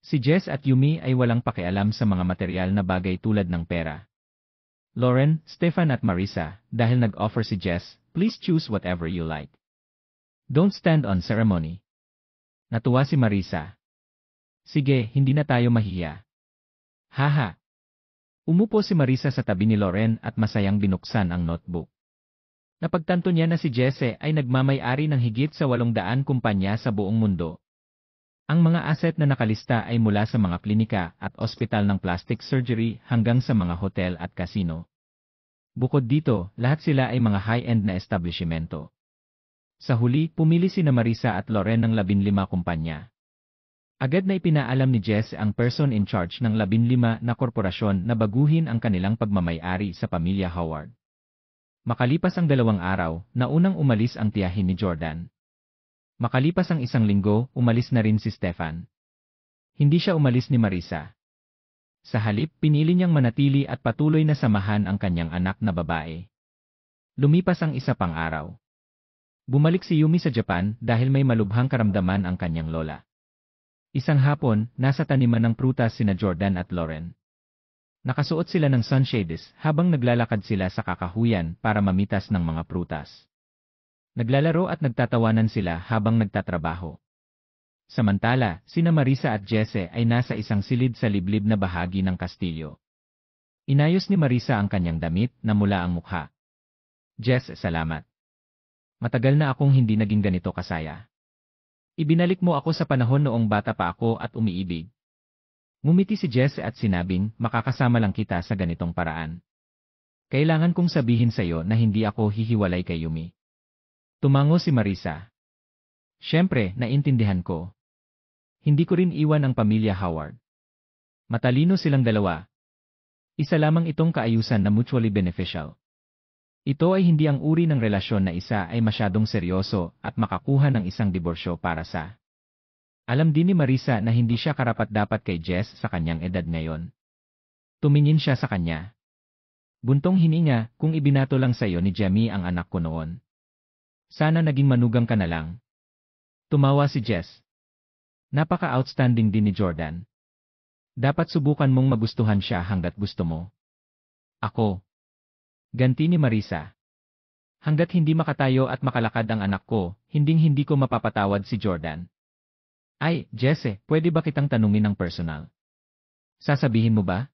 Si Jess at Yumi ay walang pakialam sa mga material na bagay tulad ng pera. Lauren, Stefan at Marisa, dahil nag-offer si Jess, "Please choose whatever you like. Don't stand on ceremony." Natuwa si Marisa. "Sige, hindi na tayo mahiya." "Haha." Umupo si Marisa sa tabi ni Lauren at masayang binuksan ang notebook. Napagtanto niya na si Jesse ay nagmamay-ari ng higit sa 800 kumpanya sa buong mundo. Ang mga asset na nakalista ay mula sa mga klinika at ospital ng plastic surgery hanggang sa mga hotel at casino. Bukod dito, lahat sila ay mga high-end na establishmento. Sa huli, pumili sina Marisa at Lauren ng 15 kumpanya. Agad na ipinaalam ni Jesse ang person in charge ng 15 na korporasyon na baguhin ang kanilang pagmamay-ari sa pamilya Howard. Makalipas ang 2 araw, naunang umalis ang tiyahin ni Jordan. Makalipas ang 1 linggo, umalis na rin si Stefan. Hindi siya umalis ni Marisa. Sa halip, pinili niyang manatili at patuloy na samahan ang kanyang anak na babae. Lumipas ang 1 pang araw. Bumalik si Yumi sa Japan dahil may malubhang karamdaman ang kanyang lola. Isang hapon, nasa taniman ng prutas sina Jordan at Lauren. Nakasuot sila ng sunshades habang naglalakad sila sa kakahuyan para mamitas ng mga prutas. Naglalaro at nagtatawanan sila habang nagtatrabaho. Samantala, sina Marisa at Jesse ay nasa isang silid sa liblib na bahagi ng kastilyo. Inayos ni Marisa ang kanyang damit na mula ang mukha. Jess, salamat. Matagal na akong hindi naging ganito kasaya. Ibinalik mo ako sa panahon noong bata pa ako at umiibig. Ngumiti si Jesse at sinabing, makakasama lang kita sa ganitong paraan. Kailangan kong sabihin sa iyo na hindi ako hihiwalay kay Yumi. Tumango si Marisa. Siyempre, naintindihan ko. Hindi ko rin iwan ang pamilya Howard. Matalino silang dalawa. Isa lamang itong kaayusan na mutually beneficial. Ito ay hindi ang uri ng relasyon na isa ay masyadong seryoso at makakuha ng isang diborsyo para sa. Alam din ni Marisa na hindi siya karapat-dapat kay Jess sa kanyang edad ngayon. Tumingin siya sa kanya. Buntong hininga, kung ibinato lang sa iyo ni Jamie ang anak ko noon. Sana naging manugang ka na lang. Tumawa si Jess. Napaka-outstanding din ni Jordan. Dapat subukan mong magustuhan siya hanggat gusto mo. Ako. Ganti ni Marisa. Hanggat hindi makatayo at makalakad ang anak ko, hinding-hindi ko mapapatawad si Jordan. Ay, Jesse, pwede ba kitang tanungin ng personal? Sasabihin mo ba?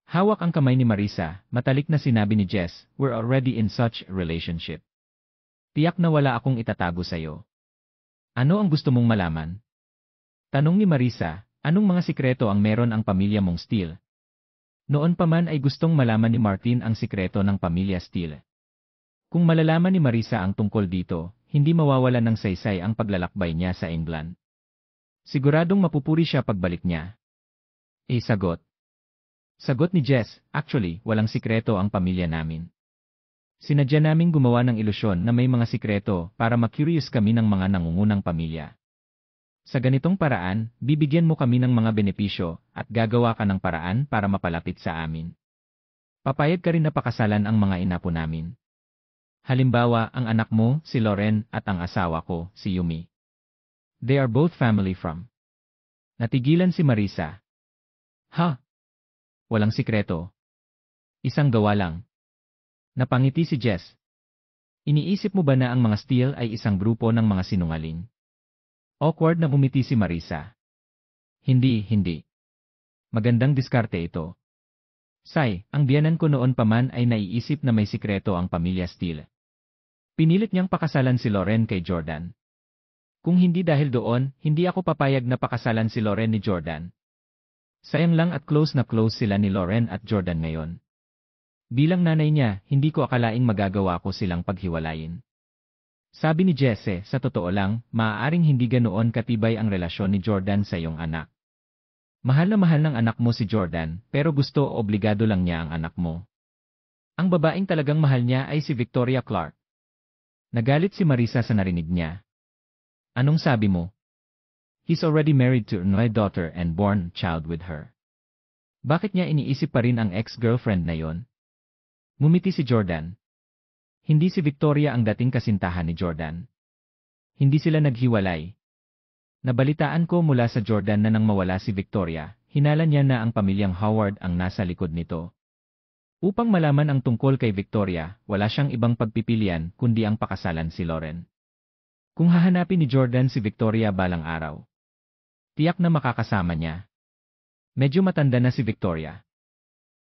Hawak ang kamay ni Marisa, matalik na sinabi ni Jess, we're already in such a relationship. Tiyak na wala akong itatago sa'yo. Ano ang gusto mong malaman? Tanong ni Marisa, anong mga sikreto ang meron ang pamilya mong Steele? Noon pa man ay gustong malaman ni Martin ang sikreto ng pamilya Steele. Kung malalaman ni Marisa ang tungkol dito, hindi mawawalan ng saysay ang paglalakbay niya sa England. Siguradong mapupuri siya pagbalik niya. Sagot. Sagot ni Jess, actually, walang sikreto ang pamilya namin. Sinadya naming gumawa ng ilusyon na may mga sikreto para ma-curious kami ng mga nangungunang pamilya. Sa ganitong paraan, bibigyan mo kami ng mga benepisyo at gagawa ka ng paraan para mapalapit sa amin. Papayag ka rin na pakasalan ang mga inapo namin. Halimbawa, ang anak mo, si Lauren, at ang asawa ko, si Yumi. They are both family from. Natigilan si Marisa. Ha? Walang sikreto. Isang gawa lang. Napangiti si Jess. Iniisip mo ba na ang mga Steele ay isang grupo ng mga sinungaling? Awkward na umiti si Marisa. Hindi. Magandang diskarte ito. Say, ang biyanan ko noon pa man ay naiisip na may sikreto ang pamilya Steele. Pinilit niyang pakasalan si Lauren kay Jordan. Kung hindi dahil doon, hindi ako papayag na pakasalan si Lauren ni Jordan. Sayang lang at close na close sila ni Lauren at Jordan ngayon. Bilang nanay niya, hindi ko akalaing magagawa ko silang paghiwalayin. Sabi ni Jesse, sa totoo lang, maaaring hindi ganoon katibay ang relasyon ni Jordan sa iyong anak. Mahal na mahal ng anak mo si Jordan, pero gusto o obligado lang niya ang anak mo. Ang babaeng talagang mahal niya ay si Victoria Clark. Nagalit si Marisa sa narinig niya. Anong sabi mo? He's already married to my daughter and born child with her. Bakit niya iniisip pa rin ang ex-girlfriend na yon? Ngumiti si Jordan. Hindi si Victoria ang dating kasintahan ni Jordan. Hindi sila naghiwalay. Nabalitaan ko mula sa Jordan na nang mawala si Victoria, hinala niya na ang pamilyang Howard ang nasa likod nito. Upang malaman ang tungkol kay Victoria, wala siyang ibang pagpipilian kundi ang pakasalan si Lauren. Kung hahanapin ni Jordan si Victoria balang araw, tiyak na makakasama niya. Medyo matanda na si Victoria.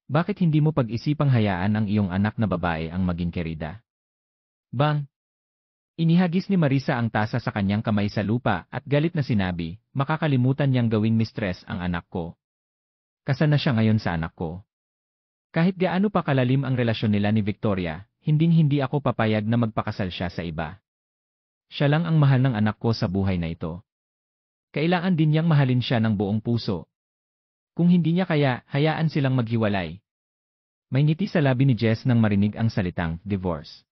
Bakit hindi mo pag-isipang hayaan ang iyong anak na babae ang maging kerida? Bang! Inihagis ni Marisa ang tasa sa kanyang kamay sa lupa at galit na sinabi, makakalimutan niyang gawing mistress ang anak ko. Kasal na siya ngayon sa anak ko. Kahit gaano pa kalalim ang relasyon nila ni Victoria, hinding-hindi ako papayag na magpakasal siya sa iba. Siya lang ang mahal ng anak ko sa buhay na ito. Kailangan din niyang mahalin siya ng buong puso. Kung hindi niya kaya, hayaan silang maghiwalay. May ngiti sa labi ni Jess nang marinig ang salitang divorce.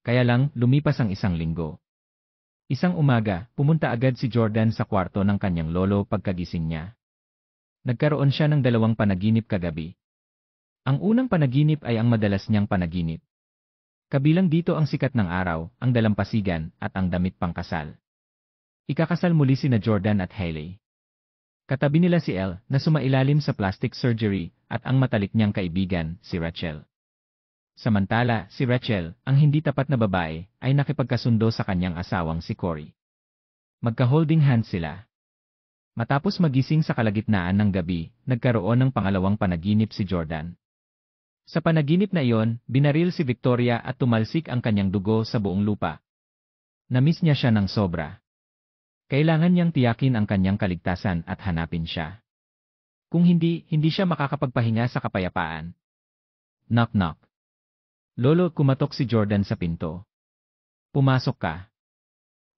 Kaya lang, lumipas ang isang linggo. Isang umaga, pumunta agad si Jordan sa kwarto ng kanyang lolo pagkagising niya. Nagkaroon siya ng 2 panaginip kagabi. Ang unang panaginip ay ang madalas niyang panaginip. Kabilang dito ang sikat ng araw, ang dalampasigan, at ang damit pangkasal. Ikakasal muli sina Jordan at Hailey. Katabi nila si Elle, na sumailalim sa plastic surgery, at ang matalik niyang kaibigan, si Rachel. Samantala, si Rachel, ang hindi tapat na babae, ay nakipagkasundo sa kanyang asawang si Corey. Magka-holding hands sila. Matapos magising sa kalagitnaan ng gabi, nagkaroon ng pangalawang panaginip si Jordan. Sa panaginip na iyon, binaril si Victoria at tumalsik ang kanyang dugo sa buong lupa. Namiss niya siya ng sobra. Kailangan niyang tiyakin ang kanyang kaligtasan at hanapin siya. Kung hindi siya makakapagpahinga sa kapayapaan. Knock knock. Lolo, kumatok si Jordan sa pinto. Pumasok ka.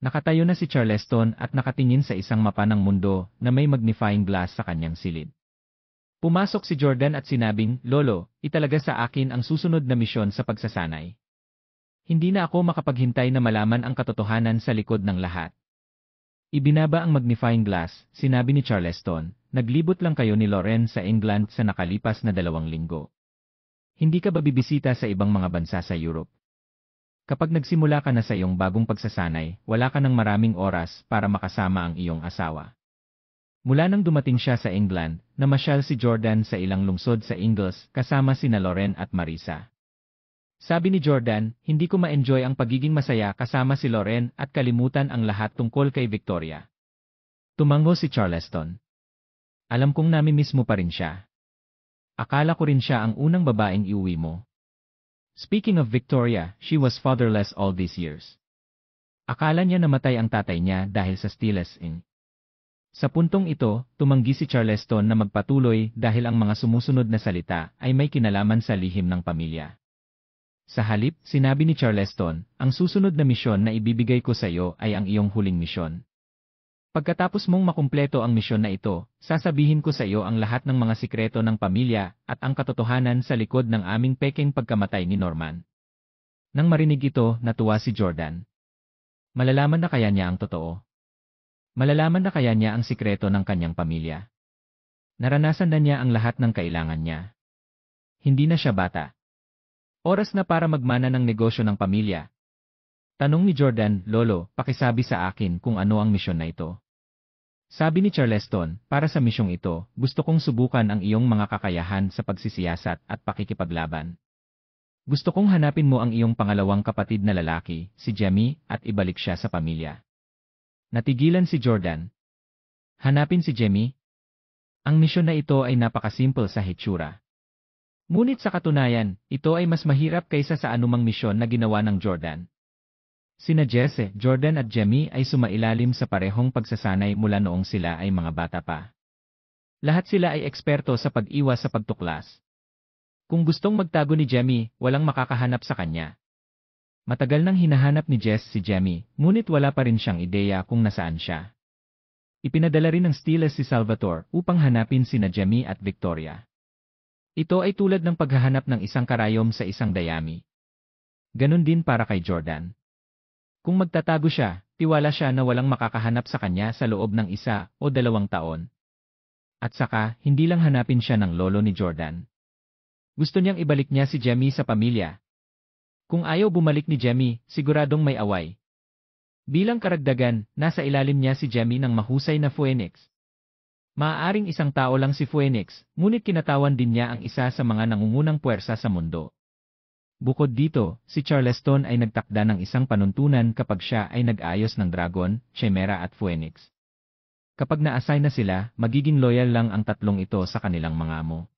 Nakatayo na si Charleston at nakatingin sa isang mapa ng mundo na may magnifying glass sa kanyang silid. Pumasok si Jordan at sinabing, Lolo, italaga sa akin ang susunod na misyon sa pagsasanay. Hindi na ako makapaghintay na malaman ang katotohanan sa likod ng lahat. Ibinaba ang magnifying glass, sinabi ni Charleston, naglibot lang kayo ni Loren sa England sa nakalipas na 2 linggo. Hindi ka ba bibisita sa ibang mga bansa sa Europe? Kapag nagsimula ka na sa iyong bagong pagsasanay, wala ka ng maraming oras para makasama ang iyong asawa. Mula nang dumating siya sa England, namasyal si Jordan sa ilang lungsod sa Ingles kasama sina Loren at Marisa. Sabi ni Jordan, hindi ko ma-enjoy ang pagiging masaya kasama si Loren at kalimutan ang lahat tungkol kay Victoria. Tumango si Charleston. Alam kong nami-miss mo pa rin siya. Akala ko rin siya ang unang babaeng iuwi mo. Speaking of Victoria, she was fatherless all these years. Akala niya namatay ang tatay niya dahil sa Stiles Inn. Sa puntong ito, tumanggi si Charleston na magpatuloy dahil ang mga sumusunod na salita ay may kinalaman sa lihim ng pamilya. Sa halip, sinabi ni Charleston, ang susunod na misyon na ibibigay ko sa iyo ay ang iyong huling misyon. Pagkatapos mong makumpleto ang misyon na ito, sasabihin ko sa iyo ang lahat ng mga sikreto ng pamilya at ang katotohanan sa likod ng aming peking pagkamatay ni Norman. Nang marinig ito, natuwa si Jordan. Malalaman na kaya niya ang totoo. Malalaman na kaya niya ang sikreto ng kanyang pamilya. Naranasan na niya ang lahat ng kailangan niya. Hindi na siya bata. Oras na para magmana ng negosyo ng pamilya. Tanong ni Jordan, Lolo, pakisabi sa akin kung ano ang misyon na ito. Sabi ni Charleston, para sa misyong ito, gusto kong subukan ang iyong mga kakayahan sa pagsisiyasat at pakikipaglaban. Gusto kong hanapin mo ang iyong pangalawang kapatid na lalaki, si Jamie, at ibalik siya sa pamilya. Natigilan si Jordan. Hanapin si Jamie? Ang misyon na ito ay napakasimple sa hitsura. Ngunit sa katunayan, ito ay mas mahirap kaysa sa anumang misyon na ginawa ng Jordan. Sina Jesse, Jordan at Jamie ay sumailalim sa parehong pagsasanay mula noong sila ay mga bata pa. Lahat sila ay eksperto sa pag-iwas sa pagtuklas. Kung gustong magtago ni Jamie, walang makakahanap sa kanya. Matagal nang hinahanap ni Jess si Jamie, ngunit wala pa rin siyang ideya kung nasaan siya. Ipinadala rin ng Stiles si Salvatore upang hanapin sina Jamie at Victoria. Ito ay tulad ng paghahanap ng isang karayom sa isang dayami. Ganon din para kay Jordan. Kung magtatago siya, tiwala siya na walang makakahanap sa kanya sa loob ng 1 o 2 taon. At saka, hindi lang hanapin siya ng lolo ni Jordan. Gusto niyang ibalik niya si Jamie sa pamilya. Kung ayaw bumalik ni Jamie, siguradong may away. Bilang karagdagan, nasa ilalim niya si Jamie ng mahusay na Phoenix. Maaaring isang tao lang si Phoenix, ngunit kinatawan din niya ang isa sa mga nangungunang puwersa sa mundo. Bukod dito, si Charleston ay nagtakda ng isang panuntunan kapag siya ay nag-ayos ng Dragon, Chimera at Phoenix. Kapag na-assign na sila, magiging loyal lang ang tatlong ito sa kanilang mga amo.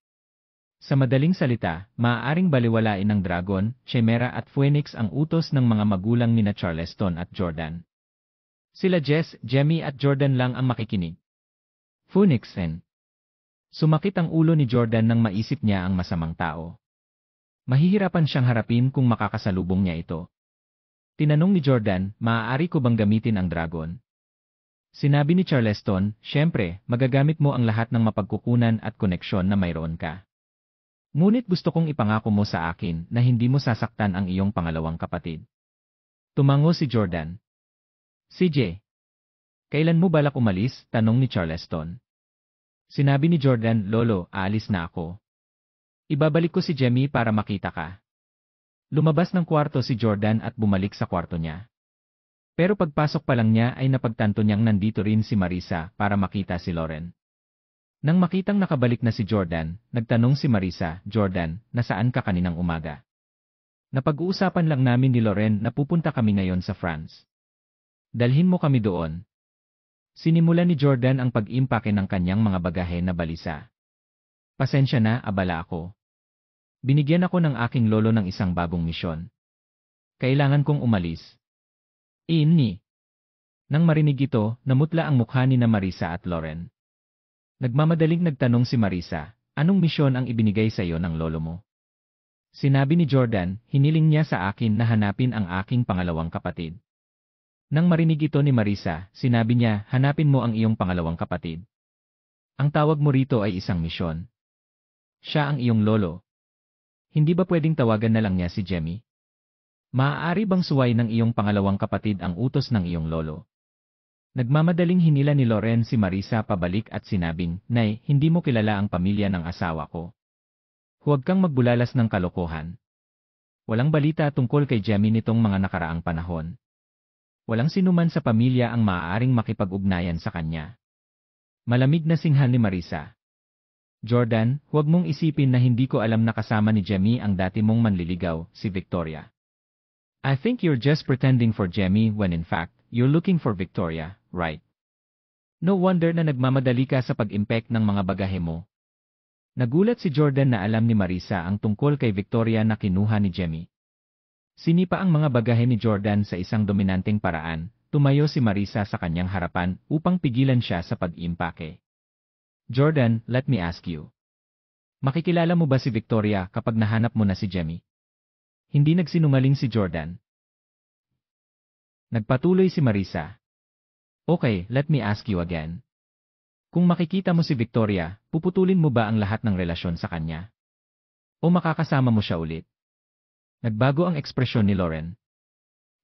Sa madaling salita, maaaring baliwalain ng Dragon, Chimera at Phoenix ang utos ng mga magulang nina Charleston at Jordan. Sila Jess, Jamie at Jordan lang ang makikinig. Phoenix N. Sumakit ang ulo ni Jordan nang maisip niya ang masamang tao. Mahihirapan siyang harapin kung makakasalubong niya ito. Tinanong ni Jordan, maaari ko bang gamitin ang Dragon? Sinabi ni Charleston, syempre, magagamit mo ang lahat ng mapagkukunan at koneksyon na mayroon ka. Ngunit gusto kong ipangako mo sa akin na hindi mo sasaktan ang iyong pangalawang kapatid. Tumango si Jordan. CJ. Kailan mo balak umalis? Tanong ni Charleston. Sinabi ni Jordan, Lolo, aalis na ako. Ibabalik ko si Jamie para makita ka. Lumabas ng kwarto si Jordan at bumalik sa kwarto niya. Pero pagpasok pa lang niya ay napagtanto niyang nandito rin si Marisa para makita si Loren. Nang makitang nakabalik na si Jordan, nagtanong si Marisa, "Jordan, nasaan ka kaninang umaga?" "Napag-uusapan lang namin ni Loren na pupunta kami ngayon sa France. Dalhin mo kami doon." Sinimulan ni Jordan ang pag-impake ng kanyang mga bagahe na balisa. "Pasensya na, abala ako. Binigyan ako ng aking lolo ng isang bagong misyon. Kailangan kong umalis." "Ni." Nang marinig ito, namutla ang mukha ni na Marisa at Loren. Nagmamadaling nagtanong si Marisa, "Anong misyon ang ibinigay sa iyo ng lolo mo?" Sinabi ni Jordan, "Hiniling niya sa akin na hanapin ang aking pangalawang kapatid." Nang marinig ito ni Marisa, sinabi niya, "Hanapin mo ang iyong pangalawang kapatid. Ang tawag mo rito ay isang misyon. Siya ang iyong lolo. Hindi ba pwedeng tawagan na lang niya si Jemmy? Maaari bang suway ng iyong pangalawang kapatid ang utos ng iyong lolo?" Nagmamadaling hinila ni Loren si Marisa pabalik at sinabing, "Nay, hindi mo kilala ang pamilya ng asawa ko. Huwag kang magbulalas ng kalokohan. Walang balita tungkol kay Jemmy nitong mga nakaraang panahon. Walang sinuman sa pamilya ang maaaring makipag-ugnayan sa kanya." Malamig na singhan ni Marisa. "Jordan, huwag mong isipin na hindi ko alam na kasama ni Jemmy ang dati mong manliligaw, si Victoria. I think you're just pretending for Jemmy when in fact, you're looking for Victoria, right? No wonder na nagmamadali ka sa pag-impek ng mga bagahe mo." Nagulat si Jordan na alam ni Marisa ang tungkol kay Victoria na kinuha ni Jemmy. Sinipa ang mga bagahe ni Jordan sa isang dominanteng paraan, tumayo si Marisa sa kanyang harapan upang pigilan siya sa pag-impake. "Jordan, let me ask you. Makikilala mo ba si Victoria kapag nahanap mo na si Jemmy?" Hindi nagsinungaling si Jordan. Nagpatuloy si Marisa. "Okay, let me ask you again. Kung makikita mo si Victoria, puputulin mo ba ang lahat ng relasyon sa kanya? O makakasama mo siya ulit?" Nagbago ang ekspresyon ni Loren.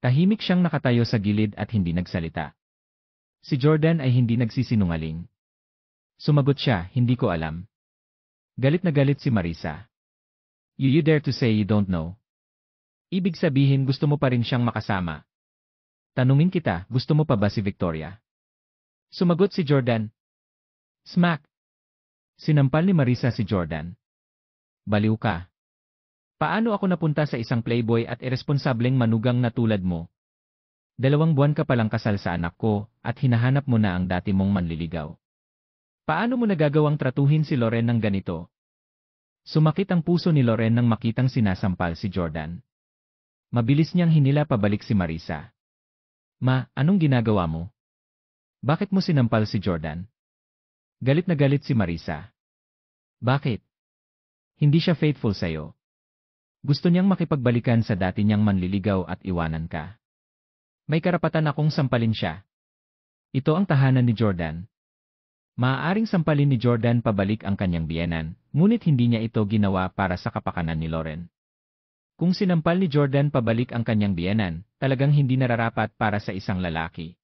Tahimik siyang nakatayo sa gilid at hindi nagsalita. Si Jordan ay hindi nagsisinungaling. Sumagot siya, "Hindi ko alam." Galit na galit si Marisa. You dare to say you don't know? Ibig sabihin gusto mo pa rin siyang makasama. Tanungin kita, gusto mo pa ba si Victoria? Sumagot si Jordan. Smack! Sinampal ni Marisa si Jordan. "Baliw ka. Paano ako napunta sa isang playboy at iresponsableng manugang na tulad mo? 2 buwan ka palang kasal sa anak ko at hinahanap mo na ang dati mong manliligaw. Paano mo nagagawang tratuhin si Loren ng ganito?" Sumakit ang puso ni Loren nang makitang sinasampal si Jordan. Mabilis niyang hinila pabalik si Marisa. "Ma, anong ginagawa mo? Bakit mo sinampal si Jordan?" Galit na galit si Marisa. "Bakit? Hindi siya faithful sa'yo. Gusto niyang makipagbalikan sa dati niyang manliligaw at iwanan ka. May karapatan akong sampalin siya. Ito ang tahanan ni Jordan." Maaaring sampalin ni Jordan pabalik ang kanyang biyenan, ngunit hindi niya ito ginawa para sa kapakanan ni Loren. Kung sinampal ni Jordan pabalik ang kanyang biyenan, talagang hindi nararapat para sa isang lalaki.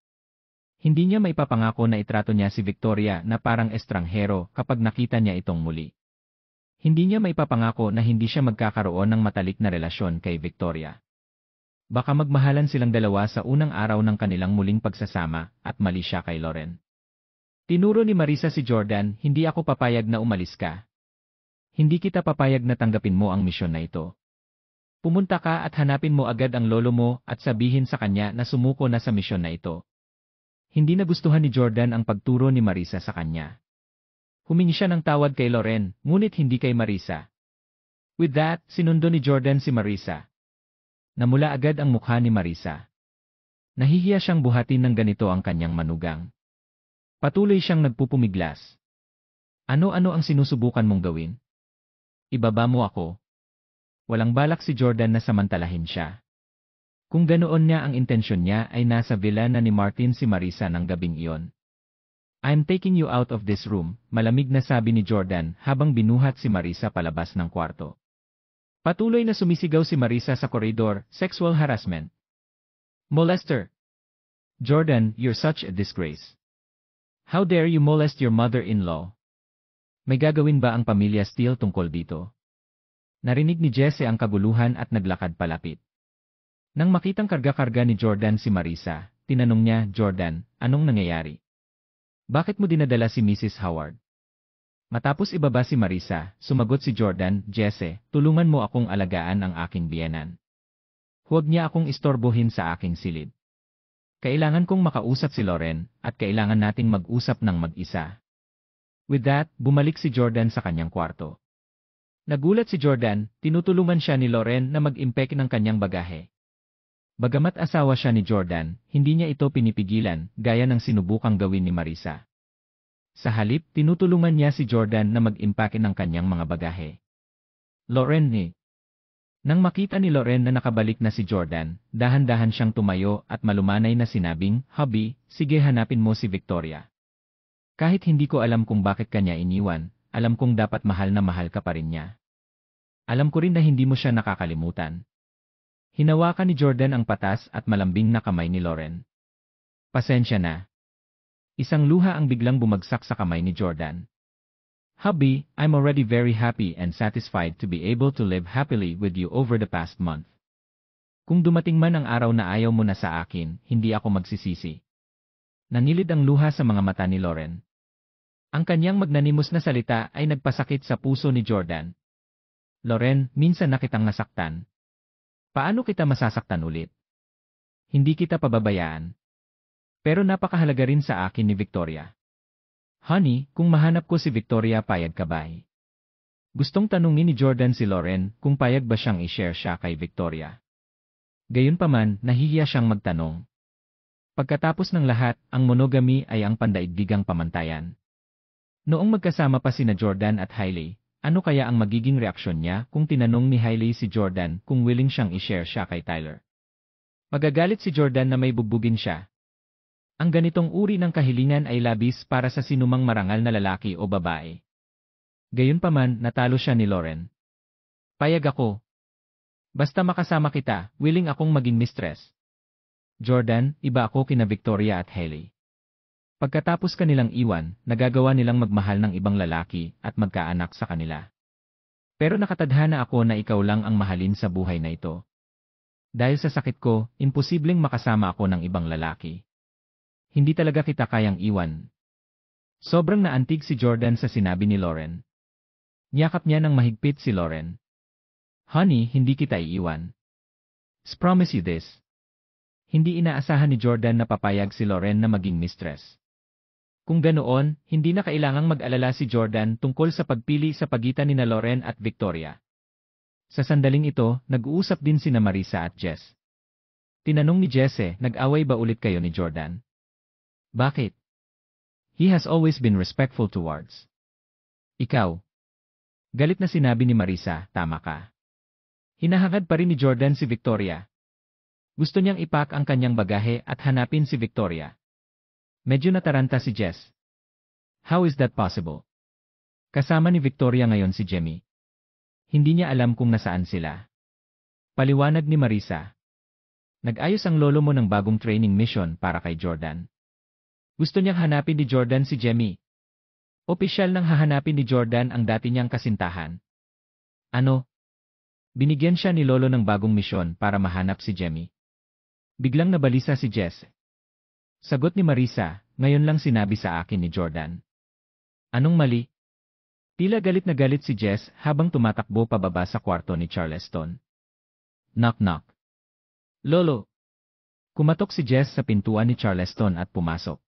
Hindi niya maipapangako na itrato niya si Victoria na parang estranghero kapag nakita niya itong muli. Hindi niya maipapangako na hindi siya magkakaroon ng matalik na relasyon kay Victoria. Baka magmahalan silang dalawa sa unang araw ng kanilang muling pagsasama at mali siya kay Loren. Tinuro ni Marisa si Jordan, "Hindi ako papayag na umalis ka. Hindi kita papayag na tanggapin mo ang misyon na ito. Pumunta ka at hanapin mo agad ang lolo mo at sabihin sa kanya na sumuko na sa misyon na ito." Hindi nagustuhan ni Jordan ang pagturo ni Marisa sa kanya. Humingi siya ng tawad kay Loren, ngunit hindi kay Marisa. With that, sinundo ni Jordan si Marisa. Namula agad ang mukha ni Marisa. Nahihiya siyang buhatin ng ganito ang kanyang manugang. Patuloy siyang nagpupumiglas. "Ano-ano ang sinusubukan mong gawin? Ibaba mo ako." Walang balak si Jordan na samantalahin siya. Kung ganoon niya ang intensyon niya ay nasa villa na ni Martin si Marisa ng gabing iyon. "I'm taking you out of this room," malamig na sabi ni Jordan habang binuhat si Marisa palabas ng kwarto. Patuloy na sumisigaw si Marisa sa koridor, "Sexual harassment. Molester. Jordan, you're such a disgrace. How dare you molest your mother-in-law?" May gagawin ba ang pamilya Steele tungkol dito? Narinig ni Jesse ang kaguluhan at naglakad palapit. Nang makitang karga-karga ni Jordan si Marisa, tinanong niya, Jordan, anong nangyayari? Bakit mo dinadala si Mrs. Howard? Matapos ibaba si Marisa, sumagot si Jordan, Jesse, tulungan mo akong alagaan ang aking biyenan. Huwag niya akong istorbohin sa aking silid. Kailangan kong makausap si Loren, at kailangan nating mag-usap ng mag-isa. With that, bumalik si Jordan sa kanyang kwarto. Nagulat si Jordan, tinutulungan siya ni Loren na mag-impake ng kanyang bagahe. Bagamat asawa siya ni Jordan, hindi niya ito pinipigilan, gaya ng sinubukang gawin ni Marisa. Sa halip, tinutulungan niya si Jordan na mag-impake ng kanyang mga bagahe. Loren ni. Nang makita ni Loren na nakabalik na si Jordan, dahan-dahan siyang tumayo at malumanay na sinabing, Hubby, sige hanapin mo si Victoria. Kahit hindi ko alam kung bakit kanya iniwan, alam kong dapat mahal na mahal ka pa rin niya. Alam ko rin na hindi mo siya nakakalimutan. Hinawakan ni Jordan ang patas at malambing na kamay ni Loren. Pasensya na. Isang luha ang biglang bumagsak sa kamay ni Jordan. Hubby, I'm already very happy and satisfied to be able to live happily with you over the past month. Kung dumating man ang araw na ayaw mo na sa akin, hindi ako magsisisi. Nanilid ang luha sa mga mata ni Loren. Ang kanyang magnanimos na salita ay nagpasakit sa puso ni Jordan. Loren, minsan na kitang nasaktan. Paano kita masasaktan ulit? Hindi kita pababayaan. Pero napakahalaga rin sa akin ni Victoria. Honey, kung mahanap ko si Victoria, payag ka ba? Gustong tanungin ni Jordan si Loren kung payag ba siyang i-share siya kay Victoria. Gayunpaman, nahihiya siyang magtanong. Pagkatapos ng lahat, ang monogamy ay ang pandaigdigang pamantayan. Noong magkasama pa sina Jordan at Hailey, ano kaya ang magiging reaksyon niya kung tinanong ni Hailey si Jordan kung willing siyang i-share siya kay Tyler? Magagalit si Jordan na may bugbugin siya. Ang ganitong uri ng kahilingan ay labis para sa sinumang marangal na lalaki o babae. Gayunpaman, natalo siya ni Loren. Payag ako. Basta makasama kita, willing akong maging mistress. Jordan, iba ako kina Victoria at Hailey. Pagkatapos kanilang iwan, nagagawa nilang magmahal ng ibang lalaki at magkaanak sa kanila. Pero nakatadhana ako na ikaw lang ang mahalin sa buhay na ito. Dahil sa sakit ko, imposibleng makasama ako ng ibang lalaki. Hindi talaga kita kayang iwan. Sobrang naantig si Jordan sa sinabi ni Loren. Niyakap niya ng mahigpit si Loren. Honey, hindi kita iiwan. Promise you this. Hindi inaasahan ni Jordan na papayag si Loren na maging mistress. Kung ganoon, hindi na kailangang mag-alala si Jordan tungkol sa pagpili sa pagitan ni Loren at Victoria. Sa sandaling ito, nag-uusap din sina Marisa at Jess. Tinanong ni Jesse, nag-away ba ulit kayo ni Jordan? Bakit? He has always been respectful towards. Ikaw. Galit na sinabi ni Marisa, tama ka. Hinahangad pa rin ni Jordan si Victoria. Gusto niyang ipak ang kanyang bagahe at hanapin si Victoria. Medyo nataranta si Jess. How is that possible? Kasama ni Victoria ngayon si Jemmy. Hindi niya alam kung nasaan sila. Paliwanag ni Marisa. Nag-ayos ang lolo mo ng bagong training mission para kay Jordan. Gusto niyang hanapin ni Jordan si Jemmy. Opisyal nang hahanapin ni Jordan ang dati niyang kasintahan. Ano? Binigyan siya ni lolo ng bagong misyon para mahanap si Jemmy. Biglang nabalisa si Jess. Sagot ni Marisa, ngayon lang sinabi sa akin ni Jordan. Anong mali? Tila galit na galit si Jess habang tumatakbo pababa sa kwarto ni Charleston. Knock knock. Lolo. Kumatok si Jess sa pintuan ni Charleston at pumasok.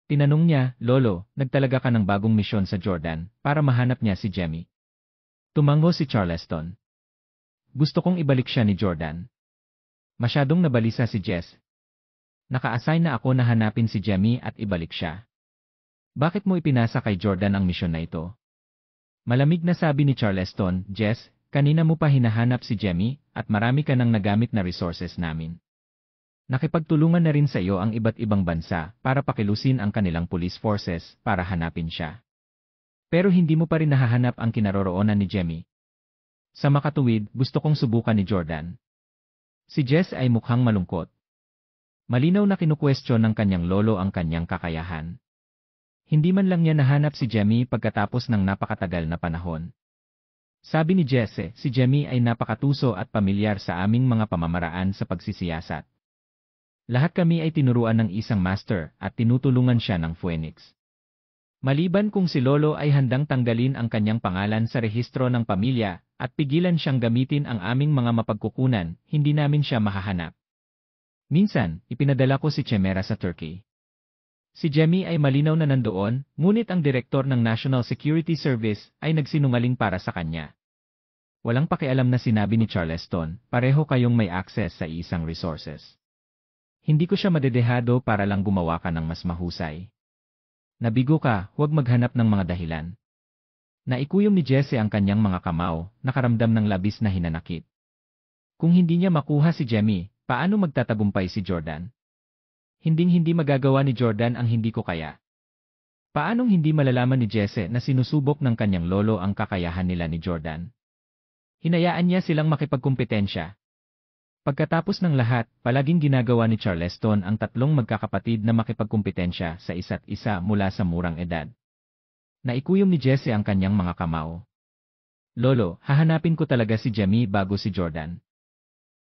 Tinanong niya, Lolo, nagtalaga ka ng bagong misyon sa Jordan para mahanap niya si Jemmy. Tumango si Charleston. Gusto kong ibalik siya ni Jordan. Masyadong nabalisa si Jess. Naka-assign na ako na hanapin si Jemmy at ibalik siya. Bakit mo ipinasa kay Jordan ang misyon na ito? Malamig na sabi ni Charleston, Jess, kanina mo pa hinahanap si Jemmy at marami ka nang nagamit na resources namin. Nakipagtulungan na rin sa iyo ang iba't ibang bansa para pakilusin ang kanilang police forces para hanapin siya. Pero hindi mo pa rin nahahanap ang kinaroroonan ni Jemmy. Sa makatuwid, gusto kong subukan ni Jordan. Si Jess ay mukhang malungkot. Malinaw na kinukwestiyon ng kanyang lolo ang kanyang kakayahan. Hindi man lang niya nahanap si Jemmy pagkatapos ng napakatagal na panahon. Sabi ni Jesse, si Jamie ay napakatuso at pamilyar sa aming mga pamamaraan sa pagsisiyasat. Lahat kami ay tinuruan ng isang master at tinutulungan siya ng Phoenix. Maliban kung si Lolo ay handang tanggalin ang kanyang pangalan sa rehistro ng pamilya at pigilan siyang gamitin ang aming mga mapagkukunan, hindi namin siya mahahanap. Minsan, ipinadala ko si Chimera sa Turkey. Si Jamie ay malinaw na nandoon, ngunit ang direktor ng National Security Service ay nagsinungaling para sa kanya. Walang pakialam na sinabi ni Charleston, pareho kayong may access sa isang resources. Hindi ko siya madedehado para lang gumawa ka ng mas mahusay. Nabigo ka, huwag maghanap ng mga dahilan. Naikuyom ni Jesse ang kanyang mga kamao, nakaramdam ng labis na hinanakit. Kung hindi niya makuha si Jamie, paano magtatagumpay si Jordan? Hinding-hindi magagawa ni Jordan ang hindi ko kaya. Paanong hindi malalaman ni Jesse na sinusubok ng kanyang lolo ang kakayahan nila ni Jordan? Hinayaan niya silang makipagkumpetensya. Pagkatapos ng lahat, palaging ginagawa ni Charleston ang tatlong magkakapatid na makipagkumpetensya sa isa't isa mula sa murang edad. Naikuyom ni Jesse ang kanyang mga kamao. Lolo, hahanapin ko talaga si Jamie bago si Jordan.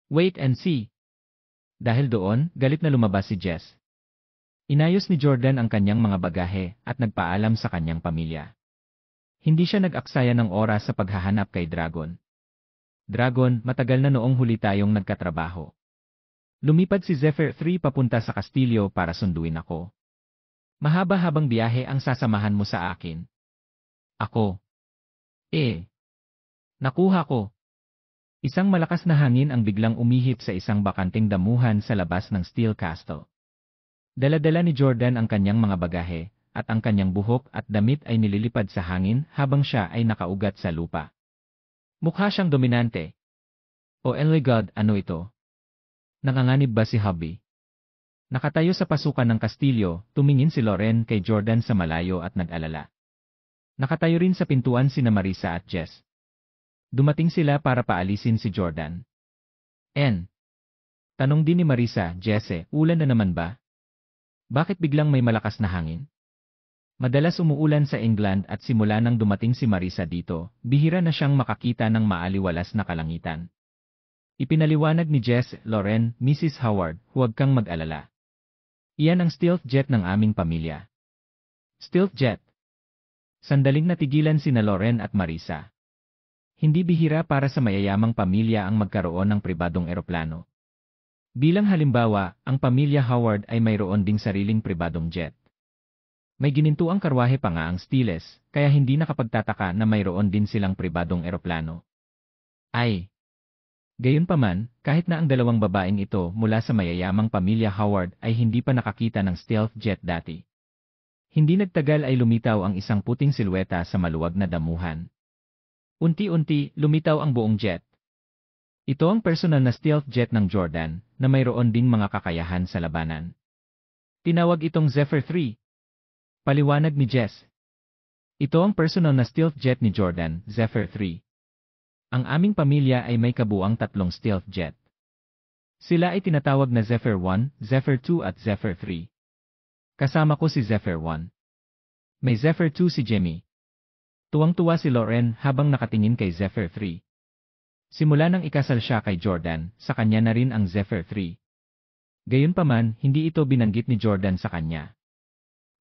Wait and see. Dahil doon, galit na lumabas si Jess. Inayos ni Jordan ang kanyang mga bagahe at nagpaalam sa kanyang pamilya. Hindi siya nag-aksaya ng oras sa paghahanap kay Dragon. Dragon, matagal na noong huli tayong nagkatrabaho. Lumipad si Zephyr 3 papunta sa Kastilyo para sunduin ako. Mahaba-habang biyahe ang sasamahan mo sa akin. Ako. Nakuha ko. Isang malakas na hangin ang biglang umihip sa isang bakanting damuhan sa labas ng Steel Castle. Dala-dala ni Jordan ang kanyang mga bagahe, at ang kanyang buhok at damit ay nililipad sa hangin habang siya ay nakaugat sa lupa. Mukha siyang dominante. Oh my God, ano ito? Nanganganib ba si Hubby? Nakatayo sa pasukan ng kastilyo, tumingin si Loren kay Jordan sa malayo at nag-alala. Nakatayo rin sa pintuan sina Marisa at Jess. Dumating sila para paalisin si Jordan. Tanong din ni Marisa, Jesse, ulan na naman ba? Bakit biglang may malakas na hangin? Madalas umuulan sa England at simula nang dumating si Marisa dito, bihira na siyang makakita ng maaliwalas na kalangitan. Ipinaliwanag ni Jess, Loren, Mrs. Howard, huwag kang mag-alala. Iyan ang stealth jet ng aming pamilya. Stealth jet? Sandaling natigilan sina Loren at Marisa. Hindi bihira para sa mayayamang pamilya ang magkaroon ng pribadong eroplano. Bilang halimbawa, ang pamilya Howard ay mayroon ding sariling pribadong jet. May ginintuang karwahe pa nga ang Stiles, kaya hindi nakapagtataka na mayroon din silang pribadong eroplano. Gayunpaman, kahit na ang dalawang babaeng ito mula sa mayayamang pamilya Howard ay hindi pa nakakita ng stealth jet dati. Hindi nagtagal ay lumitaw ang isang puting silweta sa maluwag na damuhan. Unti-unti, lumitaw ang buong jet. Ito ang personal na stealth jet ng Jordan, na mayroon ding mga kakayahan sa labanan. Tinawag itong Zephyr 3. Paliwanag ni Jess. Ito ang personal na stealth jet ni Jordan, Zephyr 3. Ang aming pamilya ay may kabuang 3 stealth jet. Sila ay tinatawag na Zephyr 1, Zephyr 2 at Zephyr 3. Kasama ko si Zephyr 1. May Zephyr 2 si Jamie. Tuwang-tuwa si Loren habang nakatingin kay Zephyr 3. Simula nang ikasal siya kay Jordan, sa kanya na rin ang Zephyr 3. Gayunpaman, hindi ito binanggit ni Jordan sa kanya.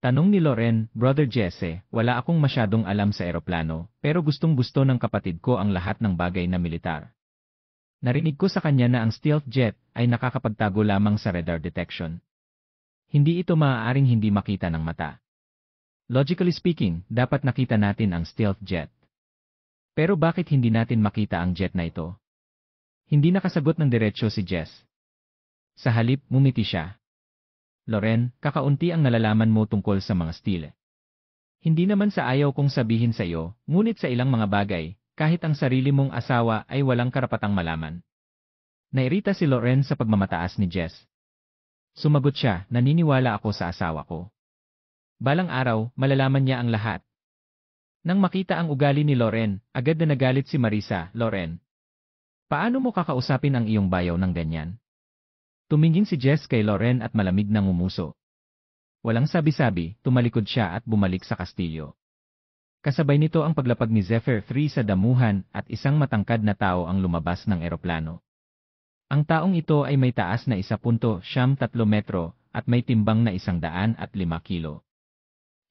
Tanong ni Loren, Brother Jesse, wala akong masyadong alam sa eroplano, pero gustong-gusto ng kapatid ko ang lahat ng bagay na militar. Narinig ko sa kanya na ang stealth jet ay nakakapagtago lamang sa radar detection. Hindi ito maaaring hindi makita ng mata. Logically speaking, dapat nakita natin ang stealth jet. Pero bakit hindi natin makita ang jet na ito? Hindi nakasagot ng diretsyo si Jess. Sa halip, ngumiti siya. Loren, kakaunti ang nalalaman mo tungkol sa mga stile. Hindi naman sa ayaw kong sabihin sa iyo, ngunit sa ilang mga bagay, kahit ang sarili mong asawa ay walang karapatang malaman. Nairita si Loren sa pagmamataas ni Jess. Sumagot siya, naniniwala ako sa asawa ko. Balang araw, malalaman niya ang lahat. Nang makita ang ugali ni Loren, agad na nagalit si Marisa, Loren. Paano mo kakausapin ang iyong bayaw ng ganyan? Tumingin si Jess kay Loren at malamig na ngumuso. Walang sabi-sabi, tumalikod siya at bumalik sa kastilyo. Kasabay nito ang paglapag ni Zephyr 3 sa damuhan at isang matangkad na tao ang lumabas ng eroplano. Ang taong ito ay may taas na 1.73 metro at may timbang na 105 kilo.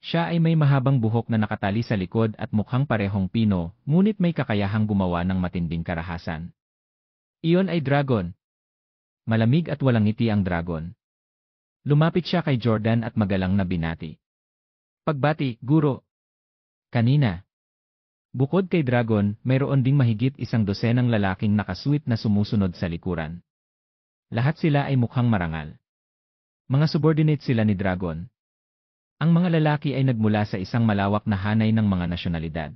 Siya ay may mahabang buhok na nakatali sa likod at mukhang parehong Pino, ngunit may kakayahang gumawa ng matinding karahasan. Iyon ay dragon. Malamig at walang ngiti ang dragon. Lumapit siya kay Jordan at magalang na binati. Pagbati, guro. Kanina. Bukod kay Dragon, mayroon ding mahigit 100 lalaking nakasweet na sumusunod sa likuran. Lahat sila ay mukhang marangal. Mga subordinate sila ni Dragon. Ang mga lalaki ay nagmula sa isang malawak na hanay ng mga nasyonalidad.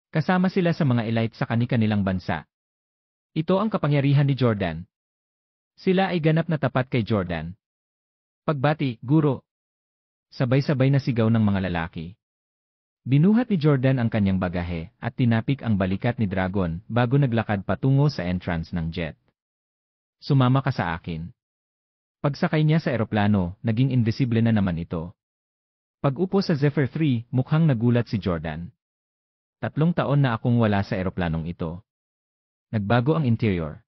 Kasama sila sa mga elite sa kani-kanilang bansa. Ito ang kapangyarihan ni Jordan. Sila ay ganap na tapat kay Jordan. Pagbati, guro. Sabay-sabay na sigaw ng mga lalaki. Binuhat ni Jordan ang kanyang bagahe at tinapik ang balikat ni Dragon bago naglakad patungo sa entrance ng jet. Sumama ka sa akin. Pagsakay niya sa eroplano, naging invisible na naman ito. Pag-upo sa Zephyr 3, mukhang nagulat si Jordan. 3 taon na akong wala sa eroplanong ito. Nagbago ang interior.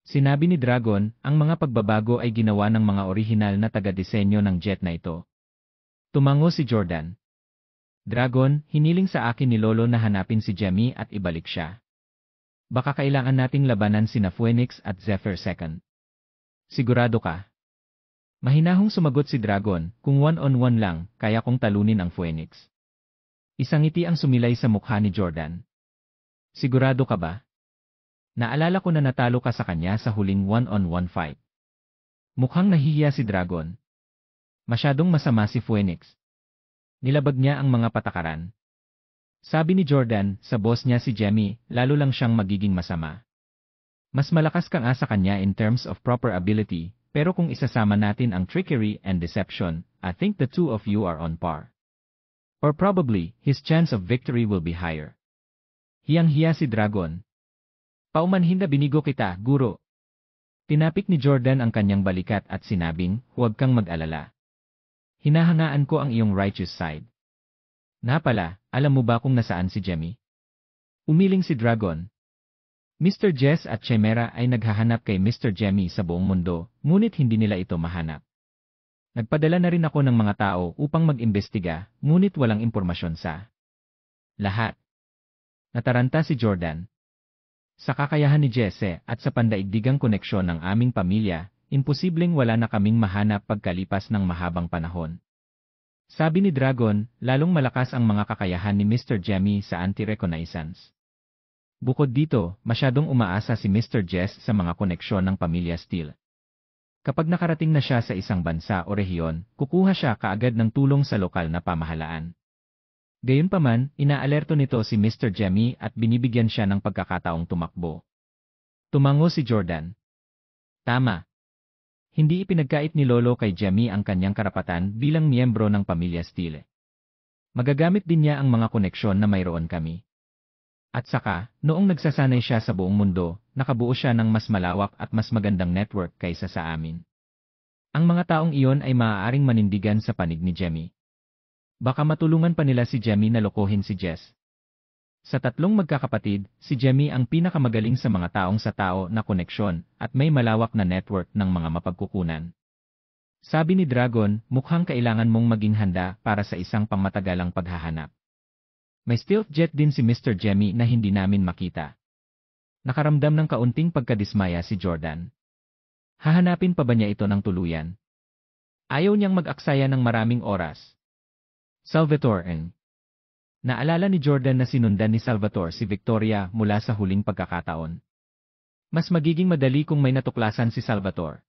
Sinabi ni Dragon, ang mga pagbabago ay ginawa ng mga orihinal na taga-disenyo ng jet na ito. Tumango si Jordan. Dragon, hiniling sa akin ni Lolo na hanapin si Jemmy at ibalik siya. Baka kailangan nating labanan sina Phoenix at Zephyr 2. Sigurado ka? Mahinahong sumagot si Dragon, kung one-on-one lang, kaya kong talunin ang Phoenix. Isang ngiti ang sumilay sa mukha ni Jordan. Sigurado ka ba? Naalala ko na natalo ka sa kanya sa huling one-on-one fight. Mukhang nahihiya si Dragon. Masyadong masama si Phoenix. Nilabag niya ang mga patakaran. Sabi ni Jordan, sa boss niya si Jemmy, lalo lang siyang magiging masama. Mas malakas ka nga sa kanya in terms of proper ability, pero kung isasama natin ang trickery and deception, I think the two of you are on par. Or probably, his chance of victory will be higher. Hiyang-hiya si Dragon. Paumanhin na binigo kita, guro. Tinapik ni Jordan ang kanyang balikat at sinabing, huwag kang mag-alala. Hinahangaan ko ang iyong righteous side. Napala, alam mo ba kung nasaan si Jemmy? Umiling si Dragon. Mr. Jess at Chimera ay naghahanap kay Mr. Jemmy sa buong mundo, ngunit hindi nila ito mahanap. Nagpadala na rin ako ng mga tao upang mag-imbestiga, ngunit walang impormasyon sa lahat. Nataranta si Jordan. Sa kakayahan ni Jesse at sa pandaigdigang koneksyon ng aming pamilya, imposibleng wala na kaming mahanap pagkalipas ng mahabang panahon. Sabi ni Dragon, lalong malakas ang mga kakayahan ni Mr. Jemmy sa anti-reconnaissance. Bukod dito, masyadong umaasa si Mr. Jess sa mga koneksyon ng pamilya Steele. Kapag nakarating na siya sa isang bansa o rehiyon, kukuha siya kaagad ng tulong sa lokal na pamahalaan. Gayunpaman, inaalerto nito si Mr. Jemmy at binibigyan siya ng pagkakataong tumakbo. Tumango si Jordan. Tama. Hindi ipinagkait ni Lolo kay Jemmy ang kanyang karapatan bilang miyembro ng pamilya Steele. Magagamit din niya ang mga koneksyon na mayroon kami. At saka, noong nagsasanay siya sa buong mundo, nakabuo siya ng mas malawak at mas magandang network kaysa sa amin. Ang mga taong iyon ay maaaring manindigan sa panig ni Jemmy. Baka matulungan pa nila si Jemmy na lokohin si Jess. Sa tatlong magkakapatid, si Jemmy ang pinakamagaling sa mga taong sa tao na koneksyon at may malawak na network ng mga mapagkukunan. Sabi ni Dragon, mukhang kailangan mong maging handa para sa isang pangmatagalang paghahanap. May stealth jet din si Mr. Jemmy na hindi namin makita. Nakaramdam ng kaunting pagkadismaya si Jordan. Hahanapin pa ba niya ito ng tuluyan? Ayaw niyang mag-aksaya ng maraming oras. Salvatore. Naalala ni Jordan na sinundan ni Salvatore si Victoria mula sa huling pagkakataon. Mas magiging madali kung may natuklasan si Salvatore.